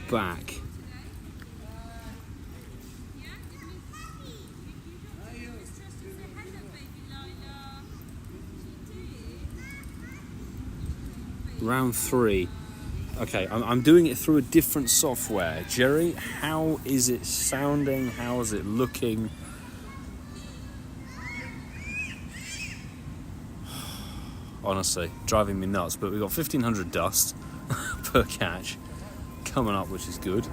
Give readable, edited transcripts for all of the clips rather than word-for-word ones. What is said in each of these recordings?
back. Round 3. Okay, I'm doing it through a different software. Jerry, how is it sounding? How is it looking? Honestly, driving me nuts. But we've got 1,500 dust per catch coming up, which is good.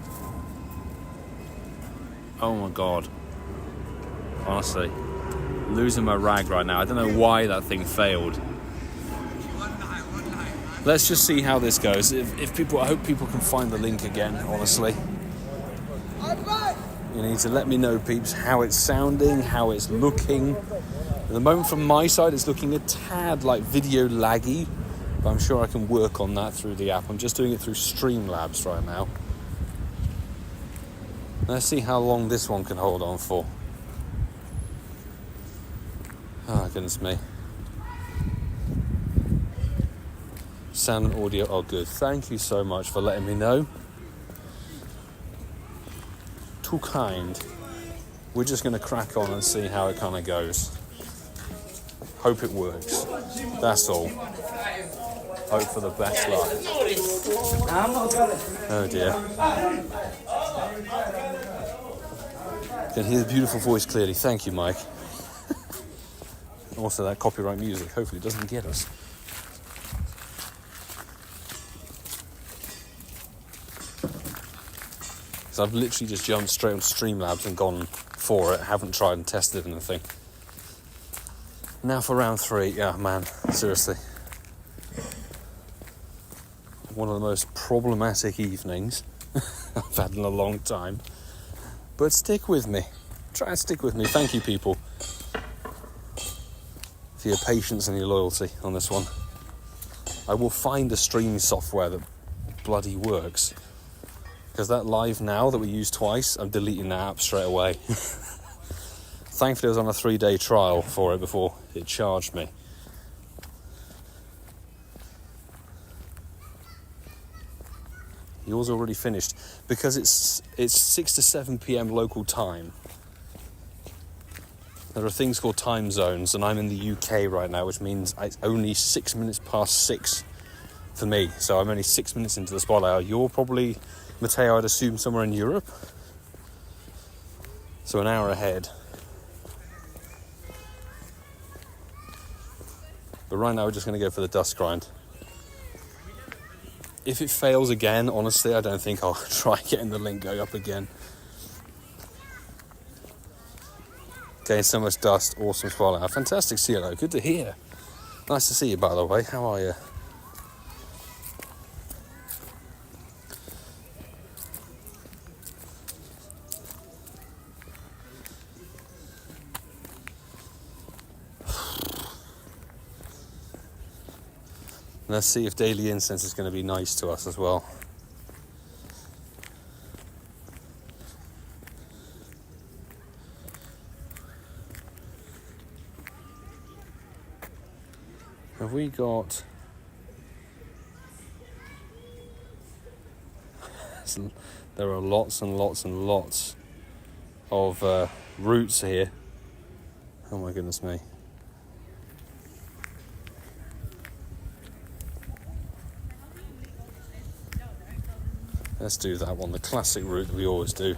Oh my god. Honestly, losing my rag right now. I don't know why that thing failed. Let's just see how this goes. If people, I hope people can find the link again, honestly. You need to let me know, peeps, how it's sounding, how it's looking. At the moment, from my side, it's looking a tad like video laggy, but I'm sure I can work on that through the app. I'm just doing it through Streamlabs right now. Let's see how long this one can hold on for. Oh, goodness me. Sound and audio are good. Thank you so much for letting me know. Too kind. We're just going to crack on and see how it kind of goes. Hope it works. That's all. Hope for the best luck. Oh dear. Can hear the beautiful voice clearly. Thank you, Mike. Also, that copyright music. Hopefully it doesn't get us. So I've literally just jumped straight on Streamlabs and gone for it. Haven't tried and tested anything. Now for round 3. Yeah, man, seriously. One of the most problematic evenings I've had in a long time. But stick with me. Try and stick with me. Thank you, people, for your patience and your loyalty on this one. I will find a streaming software that bloody works. Because that Live Now that we used twice, I'm deleting that app straight away. Thankfully, I was on a 3-day trial for it before it charged me. Yours already finished. Because it's 6 to 7 p.m. local time. There are things called time zones, and I'm in the UK right now, which means it's only 6 minutes past 6 for me. So I'm only 6 minutes into the spotlight hour. You're probably, Matteo, I'd assume somewhere in Europe. So an hour ahead. But right now we're just going to go for the dust grind. If it fails again, honestly, I don't think I'll try getting the link going up again. Getting so much dust, awesome spotlight. Fantastic, CLO, good to hear. Nice to see you, by the way. How are you? Let's see if daily incense is going to be nice to us as well. Have we got... There are lots and lots and lots of roots here. Oh my goodness me. Let's do that one, the classic route that we always do.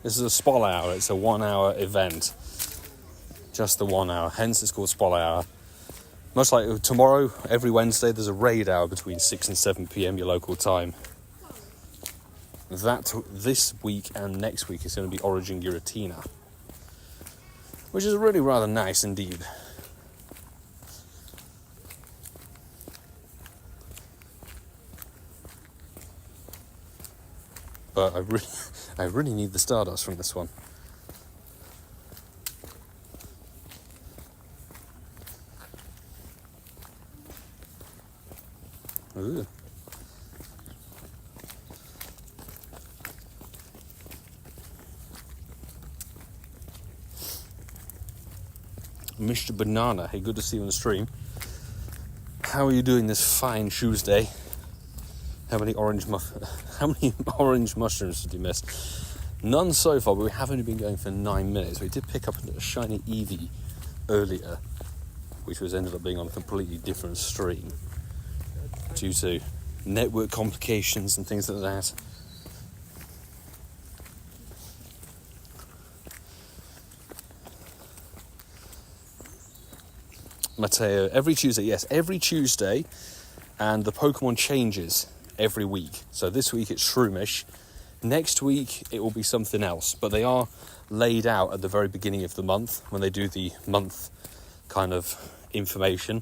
This is a spotlight hour, it's a 1 hour event. Just the 1 hour, hence it's called spotlight hour. Much like tomorrow, every Wednesday, there's a raid hour between 6 and 7 p.m. your local time. That this week and next week is going to be Origin Giratina, which is really rather nice indeed. But I really need the Stardust from this one. Ooh. Mr. Banana. Hey, good to see you on the stream. How are you doing this fine Tuesday? How many orange mushrooms did you miss? None so far, but we have only been going for 9 minutes. We did pick up a shiny Eevee earlier, which ended up being on a completely different stream due to network complications and things like that. Mateo, every Tuesday, yes, every Tuesday, and the Pokemon changes every week. So this week it's Shroomish. Next week it will be something else, but they are laid out at the very beginning of the month when they do the month kind of information.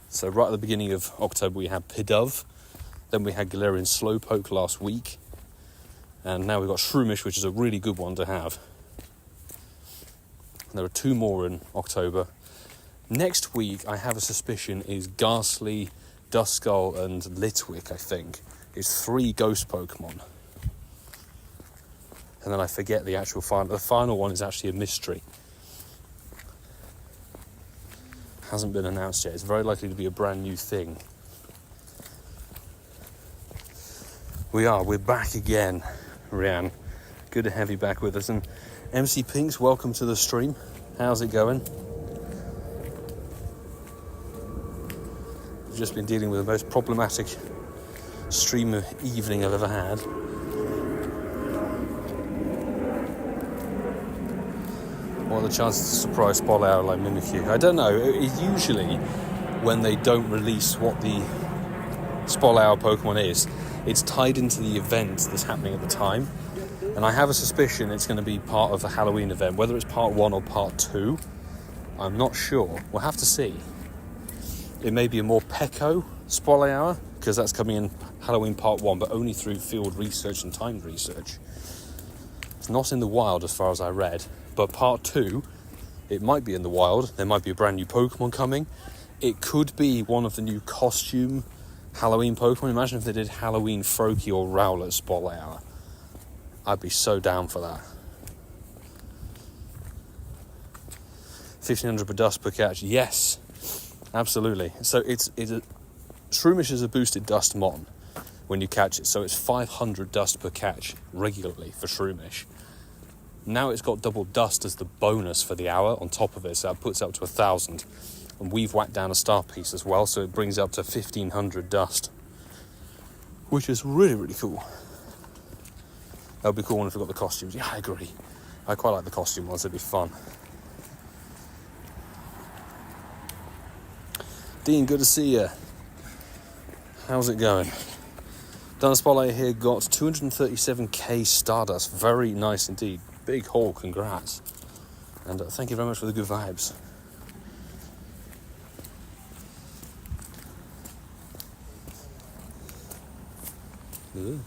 So right at the beginning of October we had Pidove, then we had Galarian Slowpoke last week, and now we've got Shroomish, which is a really good one to have. There are 2 more in October. Next week I have a suspicion is Ghastly, Duskull and Litwick, I think. It's 3 ghost Pokemon. And then I forget the actual final. The final one is actually a mystery. Hasn't been announced yet. It's very likely to be a brand new thing. We're back again, Rianne. Good to have you back with us. And MC Pinks, welcome to the stream. How's it going? We've just been dealing with the most problematic streamer evening I've ever had. What are the chances to surprise Spolao like Mimikyu? I don't know. Usually, when they don't release what the Spolao Pokemon is, it's tied into the event that's happening at the time. And I have a suspicion it's going to be part of the Halloween event. Whether it's part 1 or part 2, I'm not sure. We'll have to see. It may be a more Peko Spolao, because that's coming in Halloween part 1, but only through field research and timed research. It's not in the wild as far as I read, but part 2, it might be in the wild. There might be a brand new Pokemon coming. It could be one of the new costume Halloween Pokemon. Imagine if they did Halloween Froakie or Rowlet Spolao. I'd be so down for that. 1500 per dust per catch. Yes, absolutely. So it's Shroomish is a boosted dust mon when you catch it, so it's 500 dust per catch regularly for Shroomish. Now it's got double dust as the bonus for the hour on top of it, so that puts it up to 1,000. And we've whacked down a star piece as well, so it brings it up to 1,500 dust, which is really, really cool. That would be cool if we got the costumes. Yeah, I agree. I quite like the costume ones, it'd be fun. Dean, good to see you. How's it going? Done a spotlight here, got 237k Stardust. Very nice indeed. Big haul, congrats. And thank you very much for the good vibes. Ooh.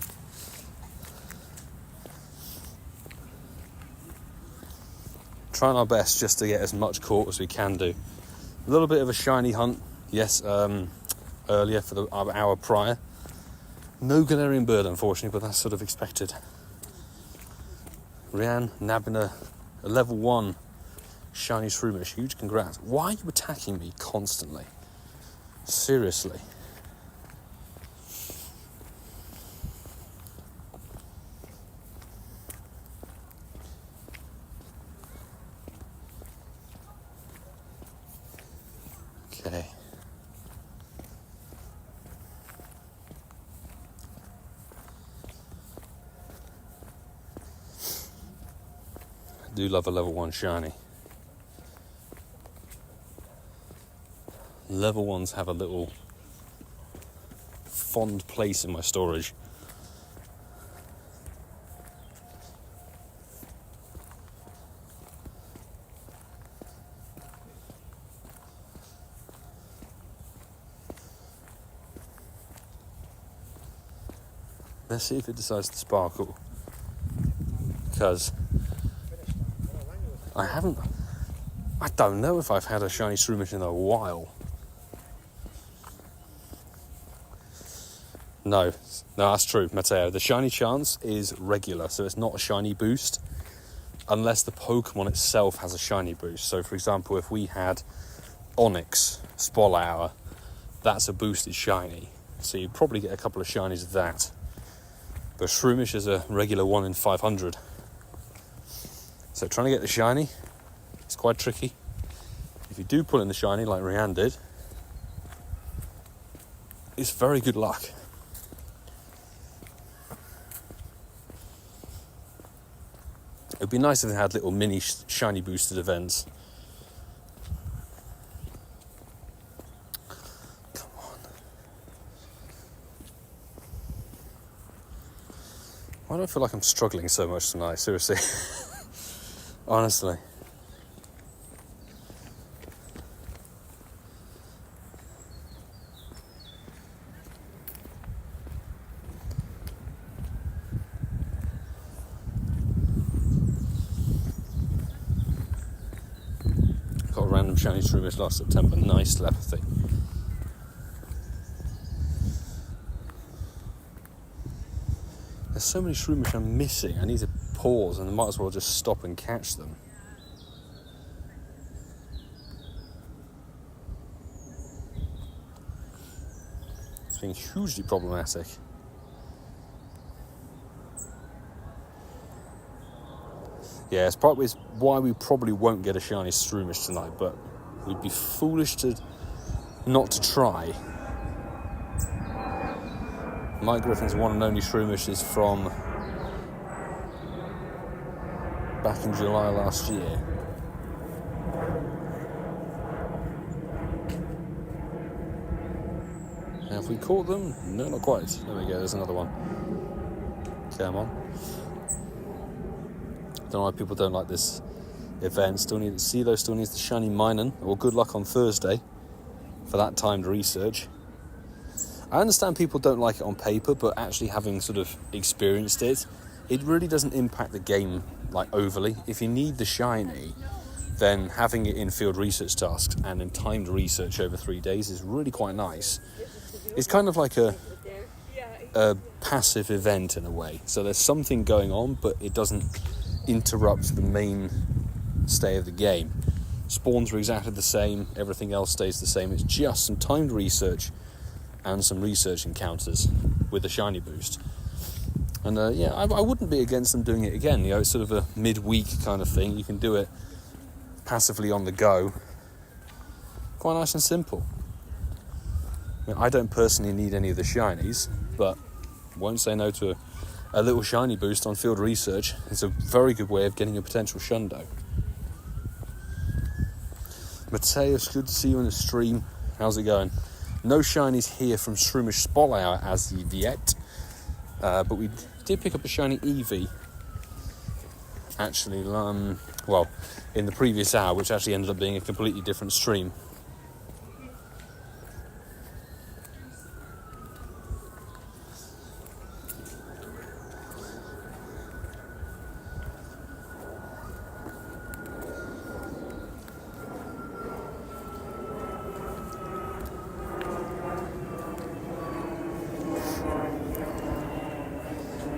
Trying our best just to get as much caught as we can do. A little bit of a shiny hunt, yes, earlier for the hour prior. No Galarian bird, unfortunately, but that's sort of expected. Rianne nabbing a level 1 shiny Shroomish. Huge congrats. Why are you attacking me constantly? Seriously. Okay. I do love a level 1 shiny. Level 1s have a little fond place in my storage. Let's see if it decides to sparkle. Because I don't know if I've had a shiny Shroomish in a while. No, that's true, Mateo. The shiny chance is regular, so it's not a shiny boost. unless the Pokemon itself has a shiny boost. So for example, if we had Onyx Spolhour, that's a boosted shiny, so you'd probably get a couple of shinies of that. But Shroomish is a regular 1 in 500. So trying to get the shiny, it's quite tricky. If you do pull in the shiny like Rianne did, it's very good luck. It would be nice if they had little mini shiny boosted events. Come on. Why do I feel like I'm struggling so much tonight? Seriously. Honestly. Got a random shiny Shroomish last September. Nice telepathy. There's so many Shroomish I'm missing. I need to pause and I might as well just stop and catch them. It's been hugely problematic. Yeah, it's probably why we probably won't get a shiny Shroomish tonight, but we'd be foolish to not to try. Mike Griffin's one and only Shroomish is from back in July last year. Have we caught them? No, not quite. There we go, there's another one. Come on. Don't know why people don't like this event. Still need to see those. Still needs the shiny Minun. Well, good luck on Thursday for that timed research. I understand people don't like it on paper, but actually having sort of experienced it, it really doesn't impact the game like overly. If you need the shiny, then having it in field research tasks and in timed research over 3 days is really quite nice. It's kind of like a passive event in a way. So there's something going on, but it doesn't interrupt the main stay of the game. Spawns are exactly the same, everything else stays the same. It's just some timed research and some research encounters with a shiny boost. And I wouldn't be against them doing it again. You know, it's sort of a mid-week kind of thing. You can do it passively on the go. Quite nice and simple. I mean, I don't personally need any of the shinies, but won't say no to a little shiny boost on field research. It's a very good way of getting a potential Shundo. Mateus, good to see you in the stream. How's it going? No shinies here from Shroomish Spolhour as of yet, but we did pick up a shiny Eevee. Actually, in the previous hour, which actually ended up being a completely different stream.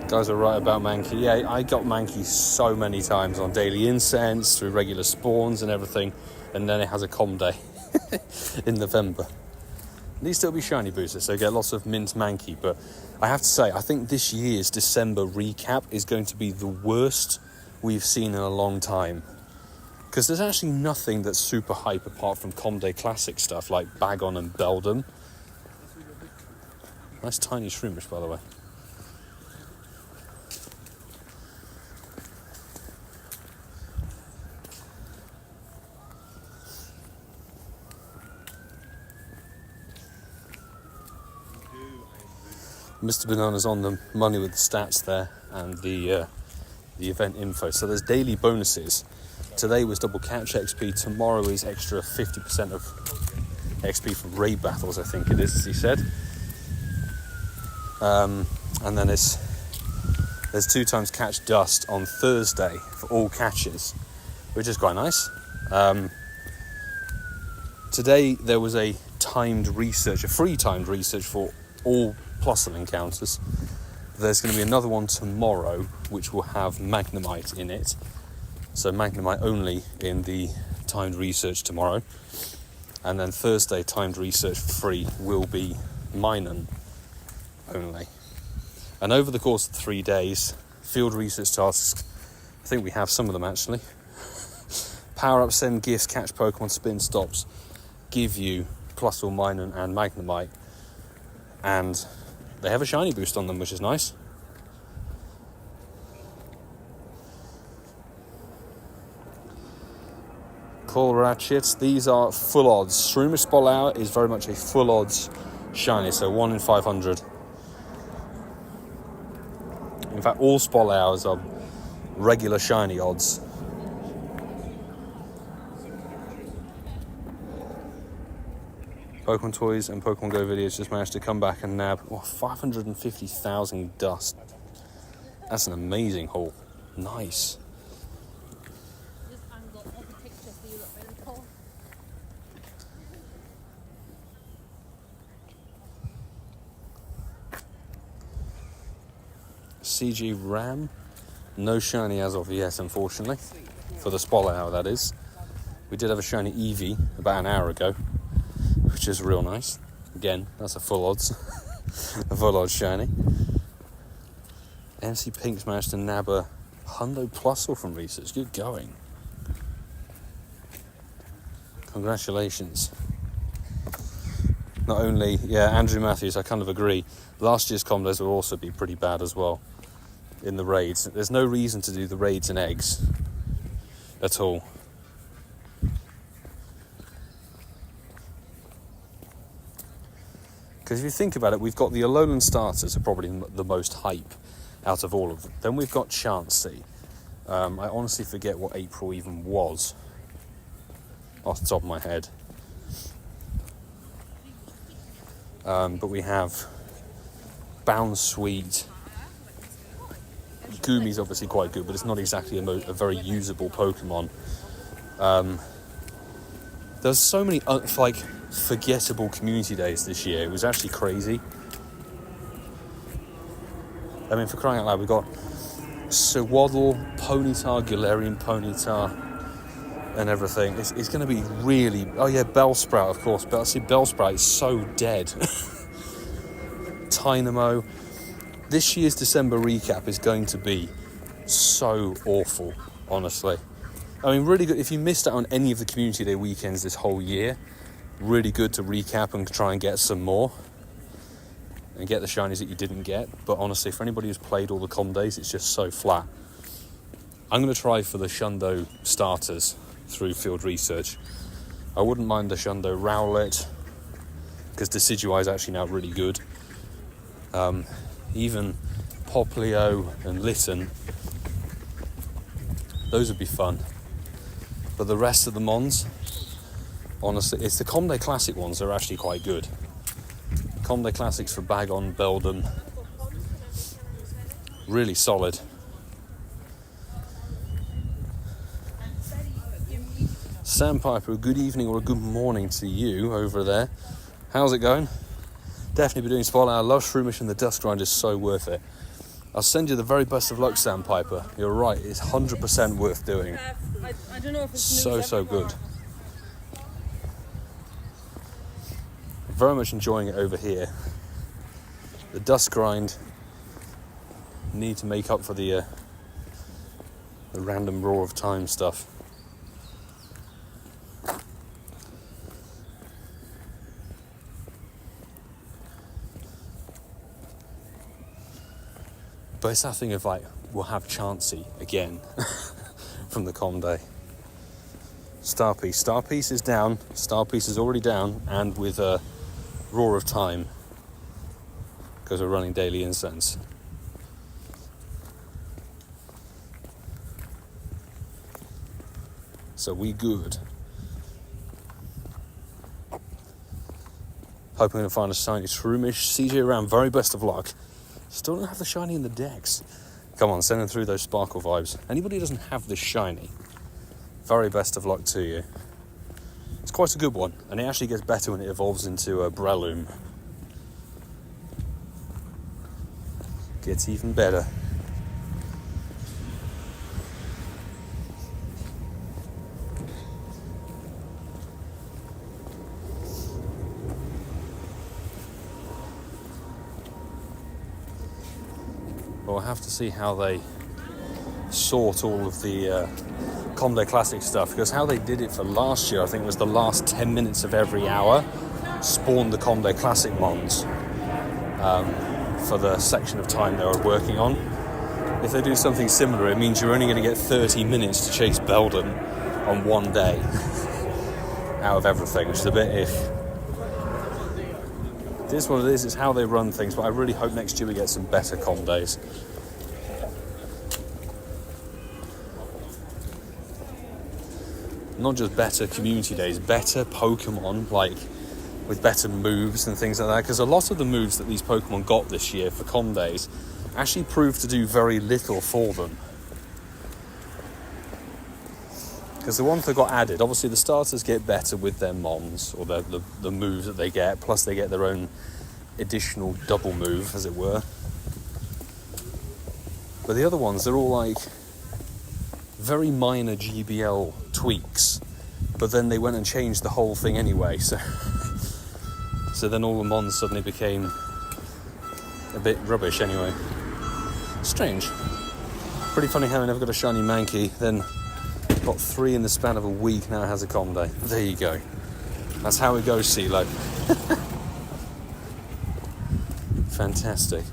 Guys are right about Mankey. Yeah, I got Mankey so many times on daily incense, through regular spawns and everything, and then it has a com day in November. These still be shiny boosters, so you get lots of mint Mankey, but I have to say, I think this year's December recap is going to be the worst we've seen in a long time. Because there's actually nothing that's super hype apart from com day classic stuff like Bagon and Beldum. Nice tiny Shroomish, by the way. Mr. Banana's on the money with the stats there and the event info. So there's daily bonuses. Today was double catch XP. Tomorrow is extra 50% of XP from raid battles, I think it is, as he said. And then there's 2 times catch dust on Thursday for all catches, which is quite nice. Today there was a free timed research for all Plusle encounters. There's going to be another one tomorrow which will have Magnemite in it, So Magnemite only in the timed research tomorrow. And then Thursday, timed research for free will be Minun only. And over the course of 3 days, field research tasks, I think we have some of them actually. Power up, send gifts, catch Pokemon, spin stops, give you Plus or Minun and Magnemite. And they have a shiny boost on them, which is nice. Cool Ratchets, these are full odds. Shroomish Spot Hour is very much a full odds shiny, so 1 in 500. In fact, all Spot Hours are regular shiny odds. Pokemon Toys and Pokemon Go videos just managed to come back and nab 550,000 dust. That's an amazing haul. Nice. CG Ram, no shiny as of yet, unfortunately, for the Spot Hour, that is. We did have a shiny Eevee about an hour ago, which is real nice. Again, that's a full odds, a full odds shiny. MC Pink's managed to nab a Hundo Plusle from research. Good going. Congratulations. Not only, Andrew Matthews, I kind of agree. Last year's combos will also be pretty bad as well in the raids. There's no reason to do the raids and eggs at all. Because if you think about it, we've got the Alolan starters are probably the most hype out of all of them. Then we've got Chansey. I honestly forget what April even was off the top of my head. But we have Bound Sweet. Gumi's obviously quite good, but it's not exactly a very usable Pokemon. There's so many forgettable community days this year. It was actually crazy. I mean, for crying out loud, we've got Sewaddle, Ponyta, Galarian Ponyta, and everything. It's going to be really... Oh yeah, Bellsprout, of course. But see, Bellsprout is so dead. Tynamo. This year's December recap is going to be so awful, honestly. I mean, really good. If you missed out on any of the Community Day weekends this whole year, really good to recap and try and get some more. And get the shinies that you didn't get. But honestly, for anybody who's played all the com days, it's just so flat. I'm going to try for the Shundo starters through field research. I wouldn't mind the Shundo Rowlet, because Decidueye is actually now really good. Even Poplio and Litten, those would be fun. But the rest of the Mons, honestly, it's the Comday Classic ones that are actually quite good. Comday Classics for Bagon, Beldum, really solid. Sandpiper, a good evening or a good morning to you over there. How's it going? Definitely be doing Spot Hour. I love Shroomish, and the Dust Grind is so worth it. I'll send you the very best of luck, Sandpiper. You're right, it's 100% worth doing. I don't know if it's so good. Very much enjoying it over here. The Dust Grind need to make up for the random Roar of Time stuff. But it's that thing of we'll have Chansey again from the com day. Starpiece. Starpiece is down. Starpiece is already down, and with Roar of Time, because we're running daily incense. So we good. Hoping to find a shiny Shroomish. CJ around, very best of luck. Still don't have the shiny in the decks. Come on, send them through those sparkle vibes. Anybody who doesn't have the shiny, very best of luck to you. It's quite a good one, and it actually gets better when it evolves into a Breloom. Gets even better. we'll have to see how they sort all of the Comday Classic stuff, because how they did it for last year, I think, was the last 10 minutes of every hour spawned the Comday Classic mons for the section of time they were working on. If they do something similar, it means you're only going to get 30 minutes to chase Beldon on one day out of everything, which is a bit iff. It is what it is, it's how they run things, but I really hope next year we get some better Comdays. Not just better community days, better Pokemon, like with better moves and things like that, because a lot of the moves that these Pokemon got this year for Comdays actually proved to do very little for them. Because the ones that got added, obviously the starters get better with their mons, or the moves that they get, plus they get their own additional double move, as it were. But the other ones, they're all like very minor GBL tweaks, but then they went and changed the whole thing anyway, so then all the mons suddenly became a bit rubbish anyway. Strange. Pretty funny how I never got a shiny Mankey, then got 3 in the span of a week, now it has a Comday. There you go. That's how it goes, CeeLo. Fantastic.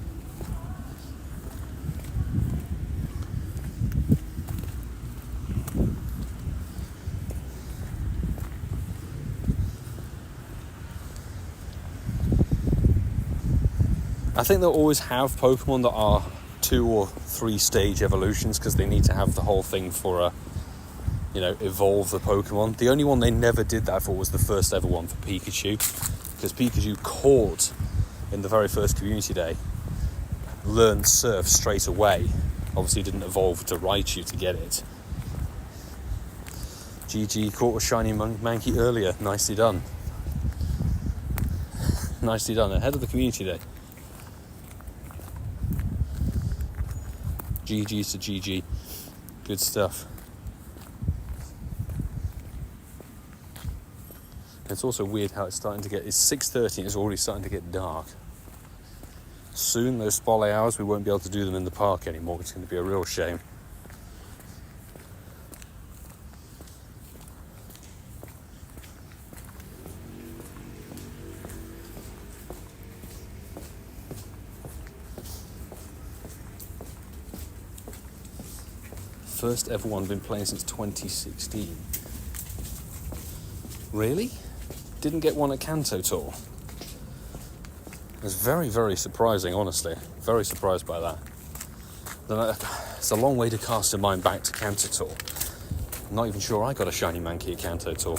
I think they'll always have Pokemon that are 2 or 3 stage evolutions, because they need to have the whole thing for evolve the Pokemon. The only one they never did that for was the first ever one for Pikachu, because Pikachu caught in the very first community day, learned Surf straight away. Obviously didn't evolve to Raichu to get it. GG, caught a shiny Mankey earlier. Nicely done. Nicely done, ahead of the community day. GG to GG. Good stuff. It's also weird how it's starting to get... It's 6:30 and it's already starting to get dark. Soon, those spotlight hours, we won't be able to do them in the park anymore. It's going to be a real shame. First ever one, been playing since 2016. Really? Didn't get one at Kanto Tour. It was very, very surprising, honestly. Very surprised by that. It's a long way to cast a mind back to Kanto Tour. I'm not even sure I got a shiny Mankey at Kanto Tour.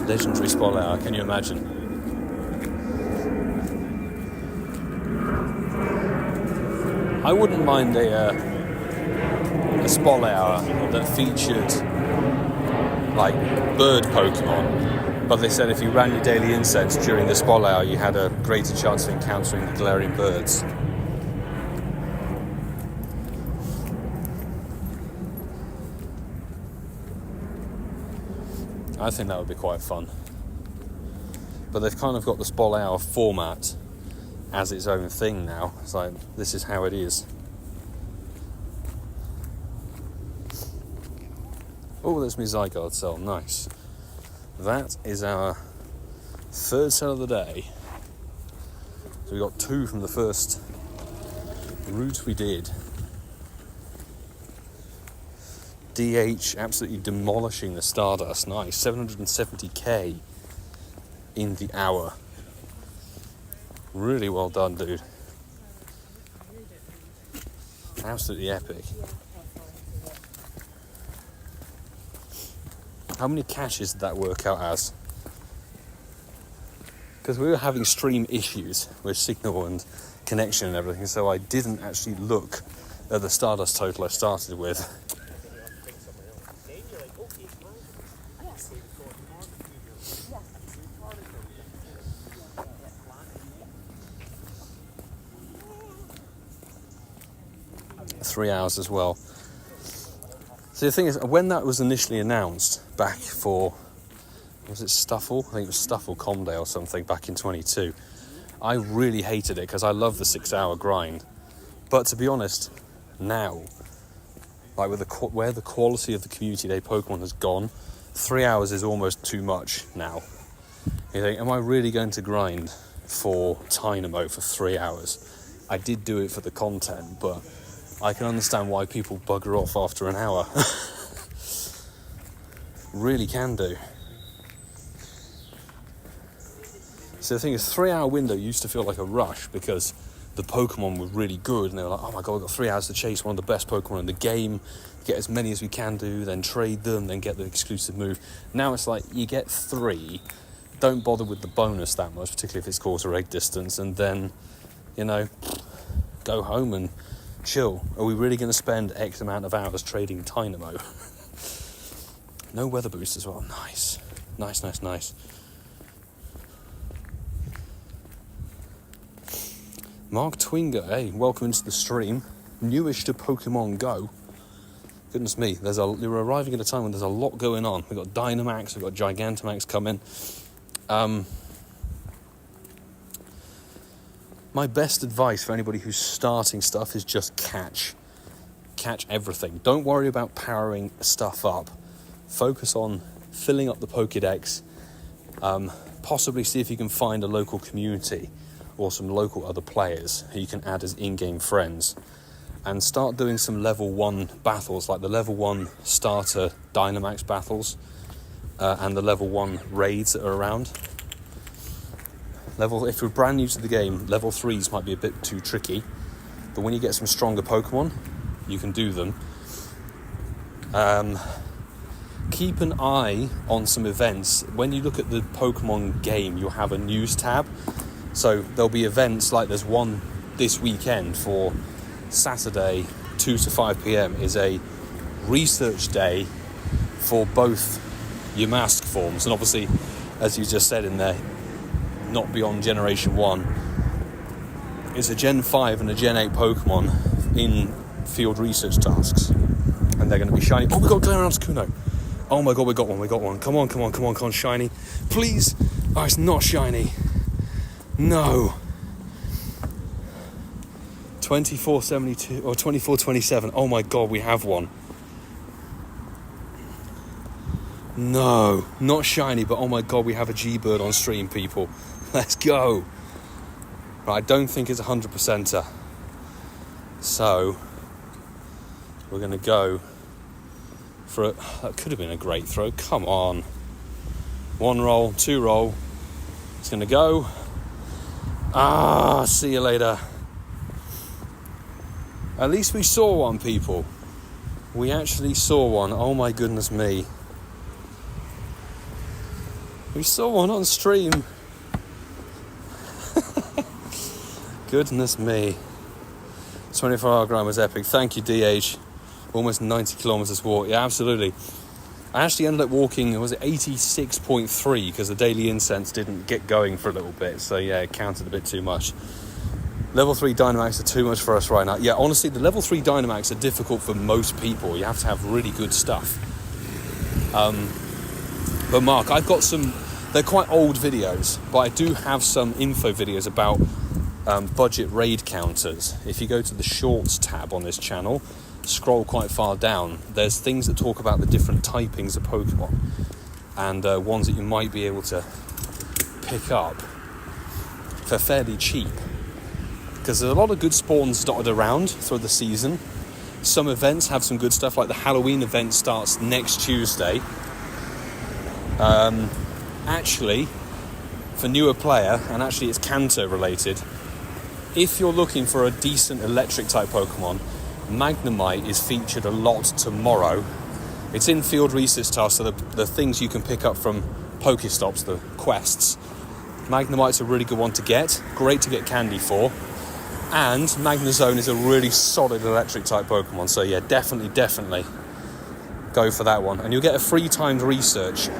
Legendary Spotlight Hour, can you imagine? I wouldn't mind a Spotlight Hour that featured like bird Pokemon, but they said if you ran your daily incense during the Spotlight Hour, you had a greater chance of encountering the Galarian birds. I think that would be quite fun. But they've kind of got the Spotlight Hour format as its own thing now. It's like, this is how it is. Oh, there's my Zygarde cell. Nice. That is our third cell of the day. So we got 2 from the first route we did. DH absolutely demolishing the Stardust. Nice. 770k in the hour. Really well done, dude. Absolutely epic. How many caches did that work out as? Because we were having stream issues with signal and connection and everything, so I didn't actually look at the Stardust total I started with. Three hours as well. So the thing is, when that was initially announced back for was it Stuffle? I think it was Stuffle Comday or something back in 22. I really hated it because I love the 6-hour grind. But to be honest, now, like with where the quality of the Community Day Pokemon has gone, 3 hours is almost too much now. You think, am I really going to grind for Dynamo for 3 hours? I did do it for the content, but I can understand why people bugger off after an hour. Really can do. So the thing is, 3 hour window used to feel like a rush because the Pokemon were really good and they were like, oh my god, we've got 3 hours to chase one of the best Pokemon in the game, get as many as we can do, then trade them, then get the exclusive move. Now it's like, you get 3, don't bother with the bonus that much, particularly if it's quarter egg distance, and then, you know, go home and chill. Are we really going to spend X amount of hours trading Dynamo? No weather boost as well. Nice. Nice. Mark Twinger, hey, welcome into the stream. Newish to Pokemon Go. Goodness me, you're arriving at a time when there's a lot going on. We've got Dynamax, we've got Gigantamax coming. My best advice for anybody who's starting stuff is just catch everything. Don't worry about powering stuff up. Focus on filling up the Pokédex. Possibly see if you can find a local community or some local other players who you can add as in-game friends, and start doing some level 1 battles, like the level 1 starter Dynamax battles, and the level 1 raids that are around. If you're brand new to the game, level 3s might be a bit too tricky, but when you get some stronger Pokemon, you can do them. Keep an eye on some events. When you look at the Pokemon game, you'll have a news tab. So there'll be events, like there's one this weekend for Saturday, 2 to 5 p.m. is a research day for both your mask forms. And obviously, as you just said in there, not beyond Generation 1. It's a Gen 5 and a Gen 8 Pokemon in field research tasks. And they're going to be shiny. Oh, we got Galarian Articuno. Oh my god, we got one. Come on, shiny. Please. Oh, it's not shiny. No. 2472 or 2427. Oh my god, we have one. No, not shiny, but oh my god, we have a G-Bird on stream, people. Let's go. Right, I don't think it's 100%er. So, we're going to go for it. That could have been a great throw. Come on. 1 roll, 2 roll. It's going to go. See you later. At least we saw one, people. We actually saw one. Oh my goodness me. We saw one on stream. Goodness me. 24-hour grind was epic. Thank you, DH. Almost 90 kilometers walk. Yeah, absolutely. I actually ended up walking, was it 86.3, because the daily incense didn't get going for a little bit. So yeah, it counted a bit too much. Level 3 Dynamax are too much for us right now. Yeah, honestly, the level 3 Dynamax are difficult for most people. You have to have really good stuff. But Mark, I've got some, they're quite old videos, but I do have some info videos about budget raid counters. If you go to the Shorts tab on this channel, scroll quite far down, there's things that talk about the different typings of Pokemon and ones that you might be able to pick up for fairly cheap, because there's a lot of good spawns dotted around through the season. Some events have some good stuff, like the Halloween event starts next Tuesday. Actually, for newer player, and actually it's Kanto related, if you're looking for a decent electric type Pokemon, Magnemite is featured a lot tomorrow. It's in field research tasks, so the things you can pick up from Pokestops, the quests. Magnemite's a really good one to get, great to get candy for, and Magnezone is a really solid electric type Pokemon, so yeah, definitely go for that one. And you'll get a free timed research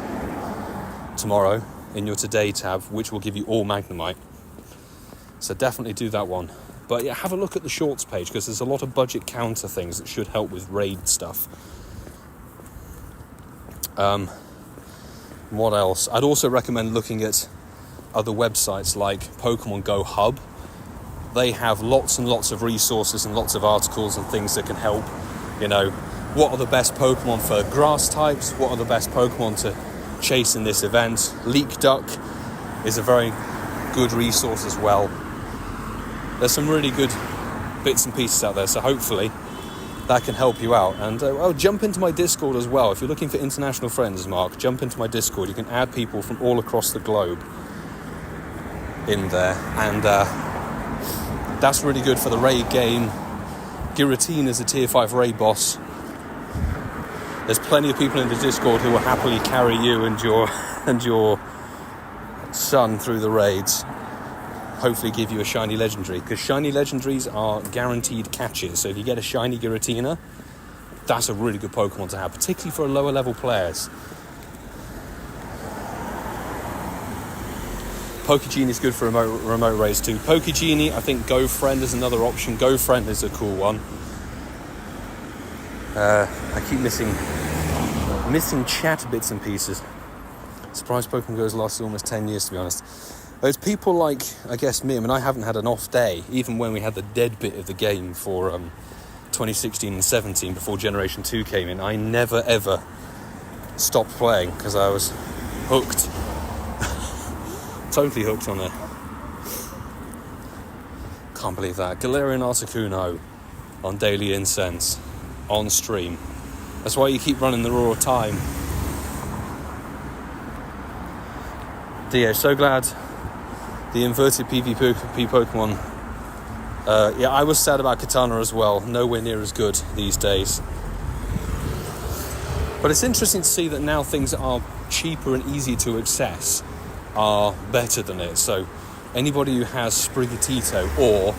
tomorrow in your Today tab, which will give you all Magnemite. So definitely do that one. But yeah, have a look at the Shorts page, because there's a lot of budget counter things that should help with raid stuff. What else? I'd also recommend looking at other websites like Pokemon Go Hub. They have lots and lots of resources and lots of articles and things that can help. You know, what are the best Pokemon for grass types? What are the best Pokemon to chase in this event? Leak Duck is a very good resource as well. There's some really good bits and pieces out there, so hopefully that can help you out. And jump into my Discord as well. If you're looking for international friends, Mark, jump into my Discord. You can add people from all across the globe in there, and that's really good for the raid game. Giratina is a tier 5 raid boss. There's plenty of people in the Discord who will happily carry you and your son through the raids. Hopefully give you a shiny legendary, because shiny legendaries are guaranteed catches. So if you get a shiny Giratina, that's a really good Pokemon to have, particularly for lower level players. Pokegenie is good for remote raids too. Pokegenie, I think GoFriend is another option. GoFriend is a cool one. I keep missing chat bits and pieces. Surprised Pokemon Go's lasted almost 10 years, to be honest. There's people like, I guess, me. I mean, I haven't had an off day, even when we had the dead bit of the game for 2016 and 17, before Generation 2 came in. I never, ever stopped playing, because I was hooked. Totally hooked on it. Can't believe that. Galarian Articuno on Daily Incense, on stream. That's why you keep running the raw time. Yeah, so glad the inverted PvP Pokemon. Yeah, I was sad about Katana as well. Nowhere near as good these days. But it's interesting to see that now things that are cheaper and easier to access are better than it. So anybody who has Sprigatito, or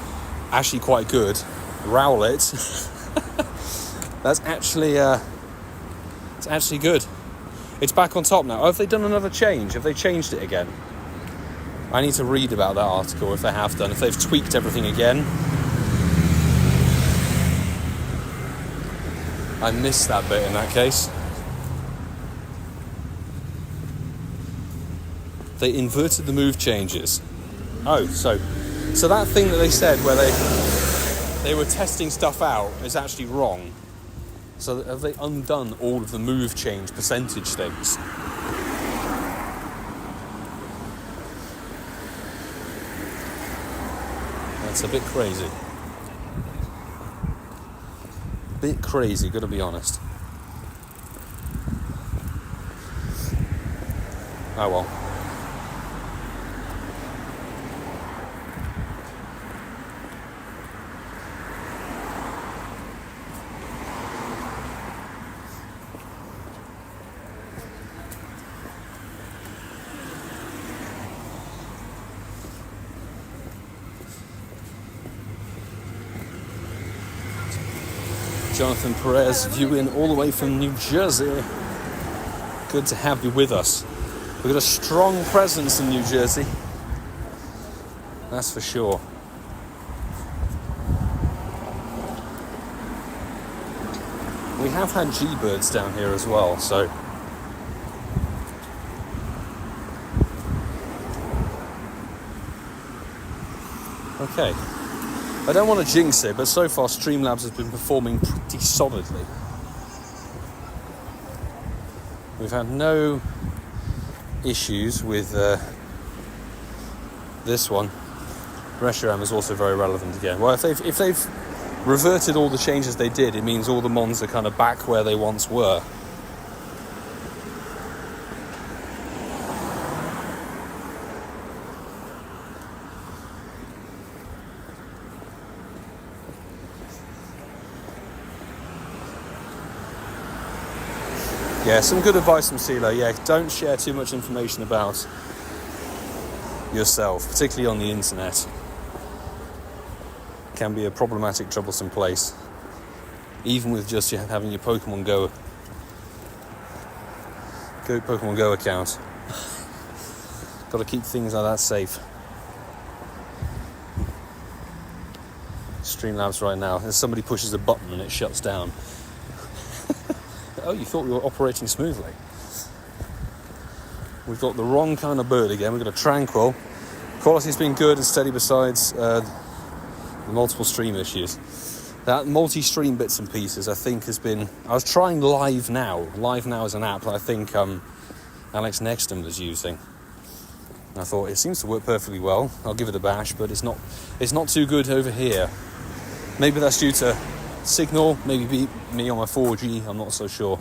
actually quite good, Rowlet, that's actually it's actually good. It's back on top now. Oh, have they done another change? Have they changed it again? I need to read about that article, if they have done, if they've tweaked everything again. I missed that bit in that case. They inverted the move changes. Oh, so that thing that they said where they were testing stuff out is actually wrong. So have they undone all of the move change percentage things? That's a bit crazy. Bit crazy, gotta be honest. Oh well. Jonathan Perez viewing all the way from New Jersey. Good to have you with us. We've got a strong presence in New Jersey. That's for sure. We have had G-Birds down here as well, so... Okay. I don't want to jinx it, but so far Streamlabs has been performing pretty solidly. We've had no issues with this one. Reshiram is also very relevant again. Well, if they've reverted all the changes they did, it means all the mons are kind of back where they once were. Yeah, some good advice from CeeLo. Yeah, don't share too much information about yourself, particularly on the internet. It can be a problematic, troublesome place. Even with just having your Pokemon Go account. Got to keep things like that safe. Streamlabs right now. As somebody pushes a button and it shuts down. Oh, you thought we were operating smoothly. we've got the wrong kind of bird again. We've got a tranquil. Quality's been good and steady besides the multiple stream issues. That multi-stream bits and pieces, I think, has been... I was trying Live Now. Live Now is an app that I think Alex Nexton was using. And I thought, it seems to work perfectly well. I'll give it a bash, but it's not too good over here. Maybe that's due to signal, maybe me on my 4G, I'm not so sure.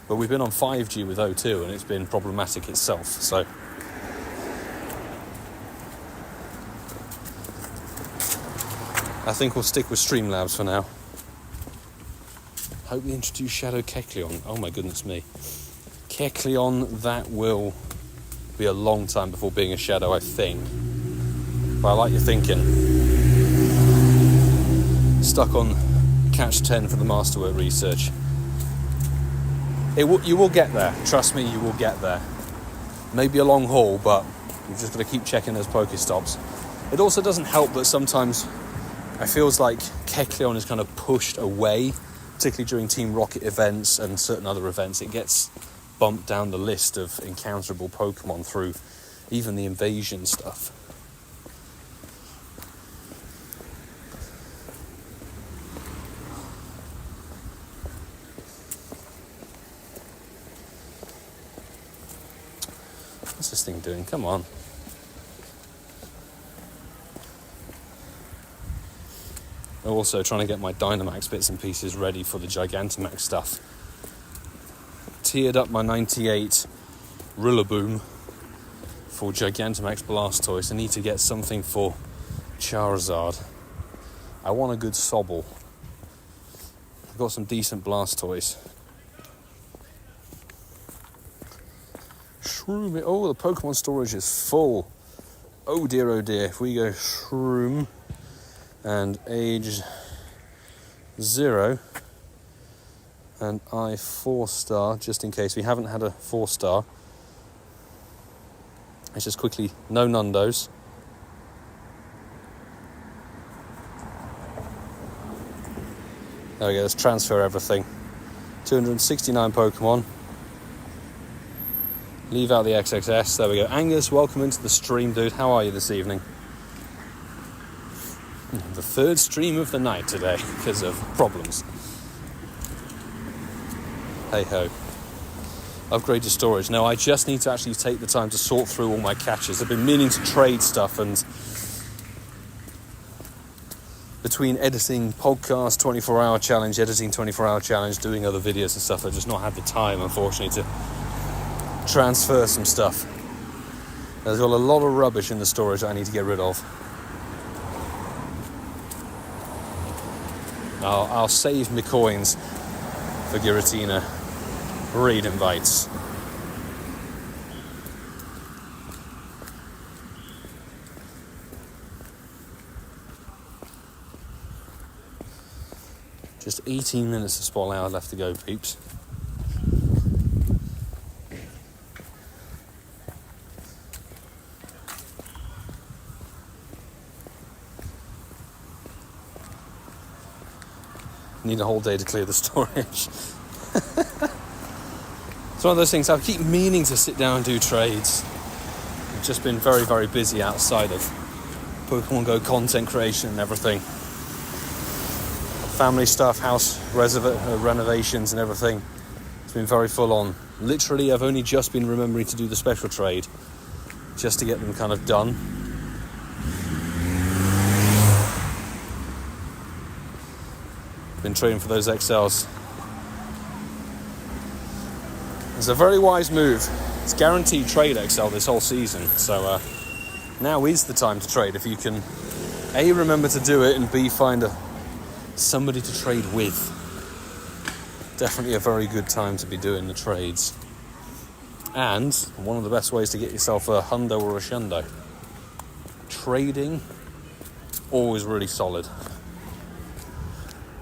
But we've been on 5G with O2, and it's been problematic itself, so... I think we'll stick with Streamlabs for now. Hope we introduce Shadow Kecleon. Oh my goodness me. Kecleon, that will be a long time before being a shadow, I think. But I like your thinking. Stuck on Catch 10 for the Masterwork research. You will get there. Trust me, you will get there. Maybe a long haul, but you've just got to keep checking those Pokestops. It also doesn't help that sometimes... I feels like Kecleon is kind of pushed away, particularly during Team Rocket events and certain other events. It gets bumped down the list of encounterable Pokemon through even the invasion stuff. What's this thing doing? Come on. Also trying to get my Dynamax bits and pieces ready for the Gigantamax stuff. Tiered up my 98 Rillaboom for Gigantamax Blastoise. I need to get something for Charizard. I want a good Sobble. I've got some decent Blastoise. Shroom. Oh, the Pokemon storage is full. Oh dear, oh dear. If we go Shroom... and age 0 and I 4-star, just in case we haven't had a 4-star. Let's just quickly, no Nundos. There we go, let's transfer everything. 269 Pokemon. Leave out the XXS, there we go. Angus, welcome into the stream, dude. How are you this evening? The third stream of the night today because of problems. Hey ho. Upgrade your storage. No, I just need to actually take the time to sort through all my catches. I've been meaning to trade stuff, and between editing podcast 24-hour challenge, editing 24-hour challenge, doing other videos and stuff, I've just not had the time, unfortunately, to transfer some stuff. There's got a lot of rubbish in the storage that I need to get rid of. I'll save my coins for Giratina raid invites. Just 18 minutes of spot hour left to go, peeps. Need a whole day to clear the storage. It's one of those things, I keep meaning to sit down and do trades. I've just been very, very busy outside of Pokemon Go content creation and everything. Family stuff, house renovations and everything. It's been very full on. Literally, I've only just been remembering to do the special trade, just to get them kind of done. Been trading for those XLs. It's a very wise move. It's guaranteed trade XL this whole season, so now is the time to trade if you can A, remember to do it, and B, find somebody to trade with. Definitely a very good time to be doing the trades. And one of the best ways to get yourself a hundo or a shundo. Trading, always really solid.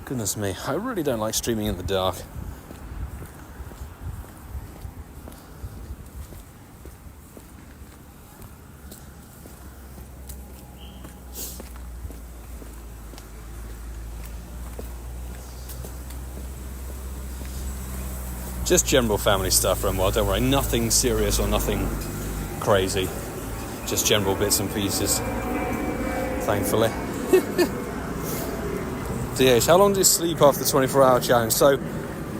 Goodness me, I really don't like streaming in the dark. Just general family stuff, Renwell, don't worry. Nothing serious or nothing crazy. Just general bits and pieces, thankfully. DH, how long did you sleep after the 24-hour challenge? So,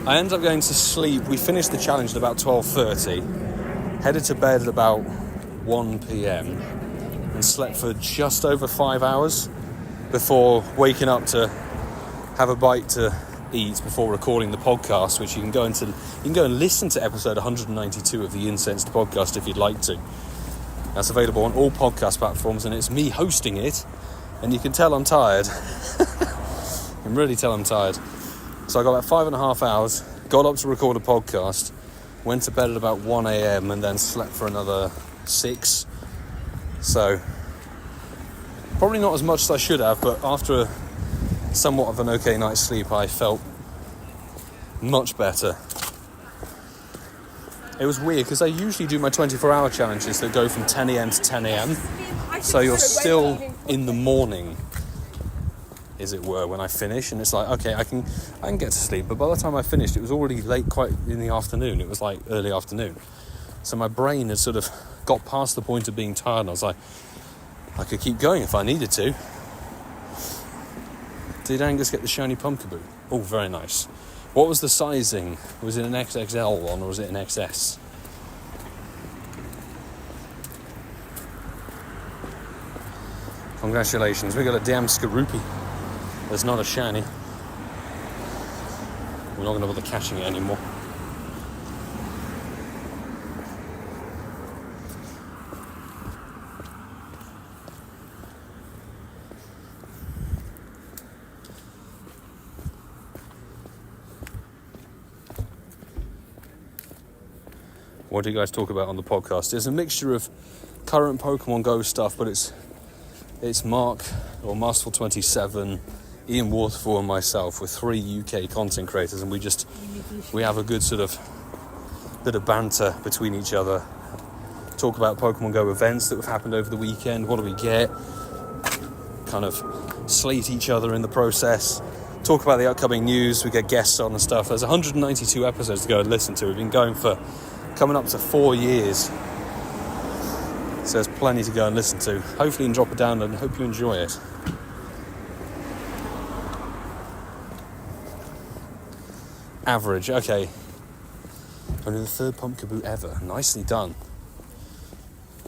I ended up going to sleep. We finished the challenge at about 12:30, headed to bed at about 1 p.m, and slept for just over 5 hours before waking up to have a bite to eat before recording the podcast, which you can go and listen to episode 192 of the Incensed podcast if you'd like to. That's available on all podcast platforms, and it's me hosting it, and you can tell I'm tired. You can really tell I'm tired. So I got about 5.5 hours, got up to record a podcast, went to bed at about 1 a.m, and then slept for another 6. So probably not as much as I should have, but after somewhat of an okay night's sleep, I felt much better. It was weird because I usually do my 24-hour challenges that go from 10 a.m. to 10 a.m. So you're still in the morning, as it were, when I finish, and it's like, okay, I can get to sleep. But by the time I finished, it was already late, quite in the afternoon. It was like early afternoon. So my brain had sort of got past the point of being tired, and I was like, I could keep going if I needed to. Did Angus get the shiny pumpkaboo? Oh, very nice. What was the sizing? Was it an XXL one or was it an XS? Congratulations, we got a damn Skorupi. There's not a shiny. We're not going to bother catching it anymore. What do you guys talk about on the podcast? It's a mixture of current Pokemon Go stuff, but it's Mark, or Masterful27, Ian Waterfall and myself. We're 3 UK content creators, and we have a good sort of bit of banter between each other. Talk about Pokemon Go events that have happened over the weekend. What do we get? Kind of slate each other in the process. Talk about the upcoming news. We get guests on and stuff. There's 192 episodes to go and listen to. We've been going for coming up to 4 years. So there's plenty to go and listen to. Hopefully you can drop it down and hope you enjoy it. Average, okay. Only the 3rd pumpkaboo ever. Nicely done.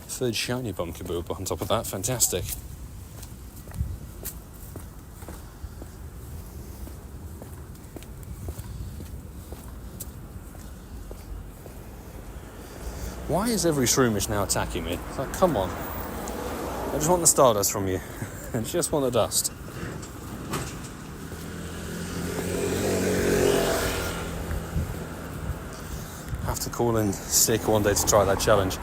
3rd shiny pumpkaboo on top of that. Fantastic. Why is every Shroomish now attacking me? It's like, come on. I just want the Stardust from you. I just want the dust. Have to call in sick one day to try that challenge.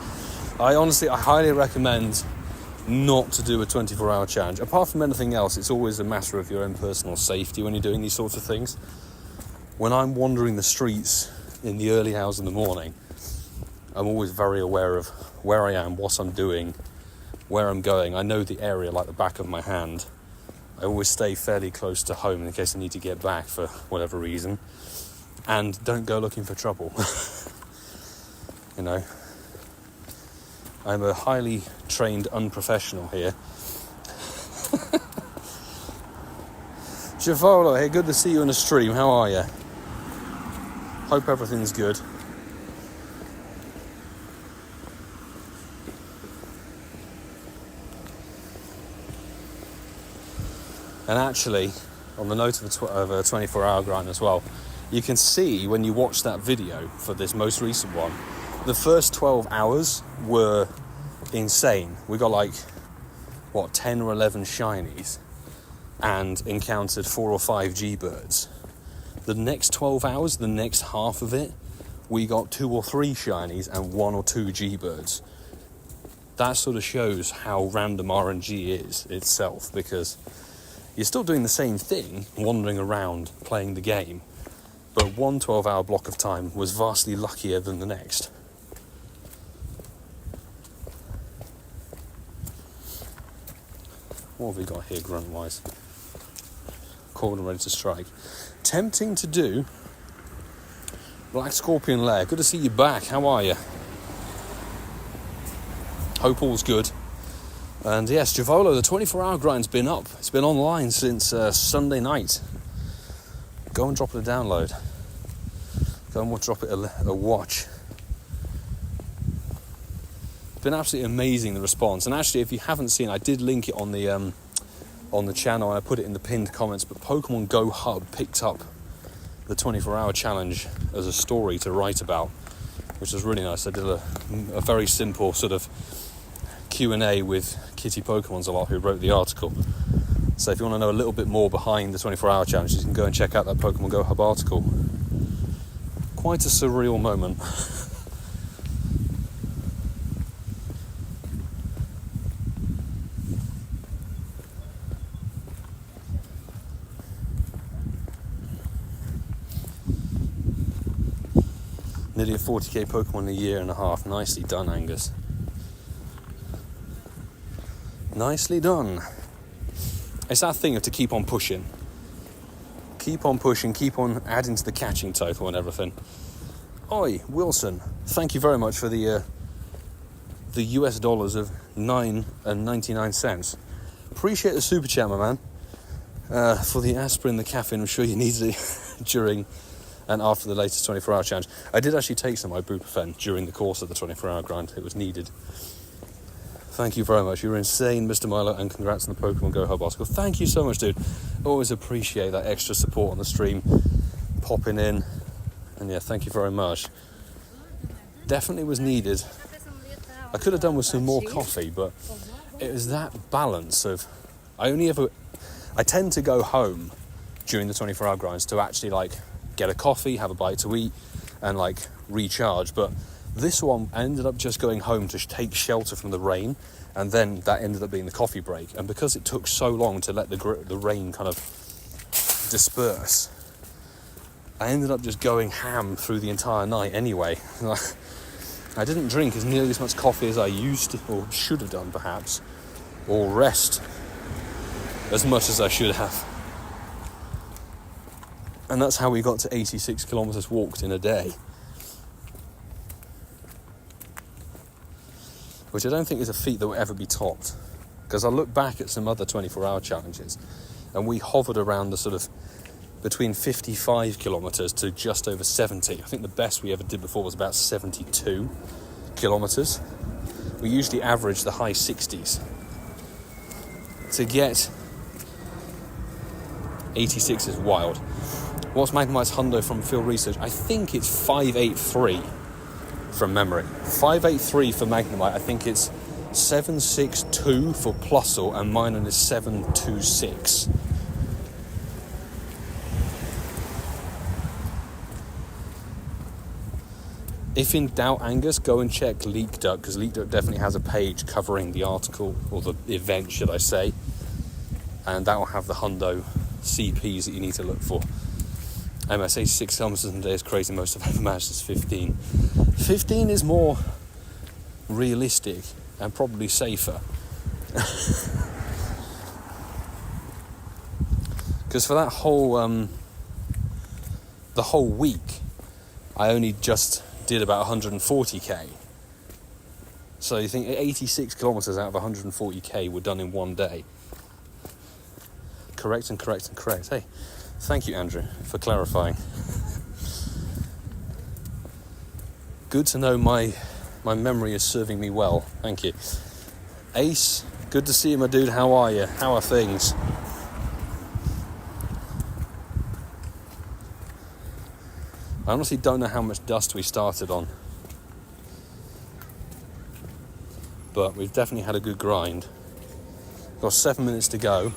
I highly recommend not to do a 24-hour challenge. Apart from anything else, it's always a matter of your own personal safety when you're doing these sorts of things. When I'm wandering the streets in the early hours in the morning, I'm always very aware of where I am, what I'm doing, where I'm going. I know the area like the back of my hand. I always stay fairly close to home in case I need to get back for whatever reason. And don't go looking for trouble. You know, I'm a highly trained unprofessional here. Javolo, hey, good to see you on the stream. How are you? Hope everything's good. And actually, on the note of a 24-hour grind as well, you can see when you watch that video for this most recent one, the first 12 hours were insane. We got 10 or 11 shinies and encountered 4 or 5 G-birds. The next 12 hours, the next half of it, we got 2 or 3 shinies and 1 or 2 G-birds. That sort of shows how random RNG is itself, because you're still doing the same thing, wandering around, playing the game, but one 12-hour block of time was vastly luckier than the next. What have we got here grunt-wise? Corner ready to strike. Tempting to do Black Scorpion Lair, good to see you back. How are you? Hope all's good. And yes, Javolo, the 24-hour grind's been up. It's been online since Sunday night. Go and drop it a download. Go and drop it a watch. It's been absolutely amazing, the response. And actually, if you haven't seen, I did link it on the channel, and I put it in the pinned comments, but Pokemon Go Hub picked up the 24-hour challenge as a story to write about, which was really nice. I did a very simple sort of Q&A with Kitty Pokemons a lot, who wrote the article. So if you want to know a little bit more behind the 24-hour challenge, you can go and check out that Pokemon Go Hub article. Quite a surreal moment. Nearly a 40k Pokemon in a year and a half. Nicely done, Angus. Nicely done. It's that thing of to keep on pushing. Keep on pushing, keep on adding to the catching total and everything. Oi, Wilson, thank you very much for the US dollars of 9.99. Appreciate the super chat, my man. For the aspirin, the caffeine, I'm sure you needed it during and after the latest 24-hour challenge. I did actually take some ibuprofen during the course of the 24-hour grind. It was needed. Thank you very much. You're insane, Mr. Milo, and congrats on the Pokemon Go Hub article. Thank you so much, dude. Always appreciate that extra support on the stream, popping in, and yeah, thank you very much. Definitely was needed. I could have done with some more coffee, but it was that balance of, I tend to go home during the 24-hour grinds to actually like get a coffee, have a bite to eat, and like recharge, but this one, I ended up just going home to take shelter from the rain, and then that ended up being the coffee break. And because it took so long to let the rain kind of disperse, I ended up just going ham through the entire night anyway. I didn't drink as nearly as much coffee as I used to, or should have done perhaps, or rest as much as I should have. And that's how we got to 86 kilometres walked in a day. Which I don't think is a feat that will ever be topped. Because I look back at some other 24-hour challenges, and we hovered around the sort of between 55 kilometres to just over 70. I think the best we ever did before was about 72 kilometres. We usually average the high 60s. To get 86 is wild. What's Magnemite's hundo from field research? I think it's 583 from memory. 583 for Magnemite. I think it's 762 for Plusle, and mine is 726. If in doubt, Angus, go and check LeakDuck, because LeakDuck definitely has a page covering the article, or the event, should I say, and that will have the hundo CPs that you need to look for. MS 86 kilometers in a day is crazy. Most I've ever managed is 15. 15 is more realistic and probably safer. Because for that whole the whole week, I only just did about 140k. So you think 86 kilometers out of 140k were done in one day. Correct. Hey, thank you, Andrew, for clarifying. Good to know my memory is serving me well. Thank you. Ace, good to see you, my dude. How are you? How are things? I honestly don't know how much dust we started on, but we've definitely had a good grind. Got 7 minutes to go.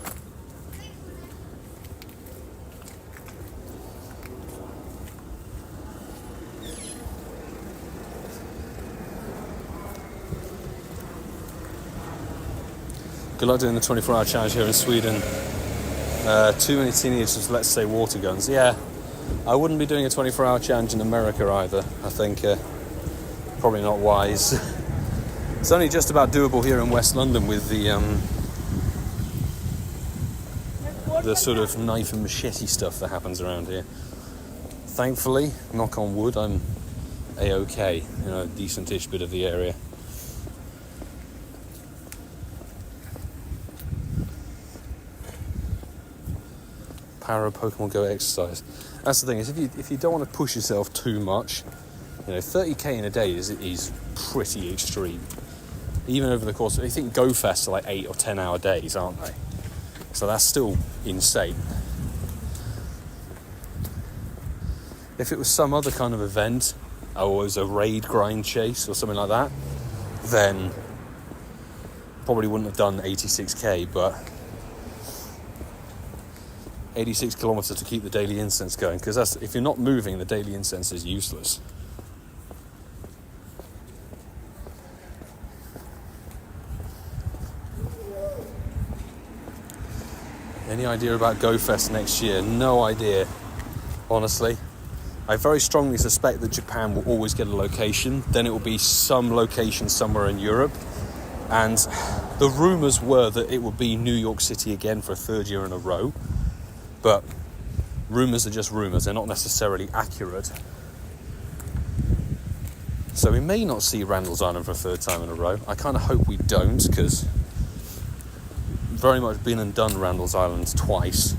Good luck doing the 24-hour challenge here in Sweden. Too many teenagers, let's say, water guns. Yeah, I wouldn't be doing a 24-hour challenge in America either. I think probably not wise. It's only just about doable here in West London with the sort of knife and machete stuff that happens around here. Thankfully, knock on wood, I'm a-okay in a decent-ish bit of the area. Power of Pokemon Go exercise. That's the thing, is if you don't want to push yourself too much, 30k in a day is pretty extreme. Even over the course of, I think Go Fest are like 8 or 10 hour days, aren't they? So that's still insane. If it was some other kind of event, or it was a raid grind chase or something like that, then probably wouldn't have done 86k, but 86 kilometers to keep the daily incense going, because that's, if you're not moving, the daily incense is useless. Any idea about Go Fest next year? No idea, honestly. I very strongly suspect that Japan will always get a location, then it will be some location somewhere in Europe, and the rumours were that it would be New York City again for a third year in a row, but rumours are just rumours, they're not necessarily accurate. So we may not see Randall's Island for a third time in a row. I kind of hope we don't, because very much been and done Randall's Island twice.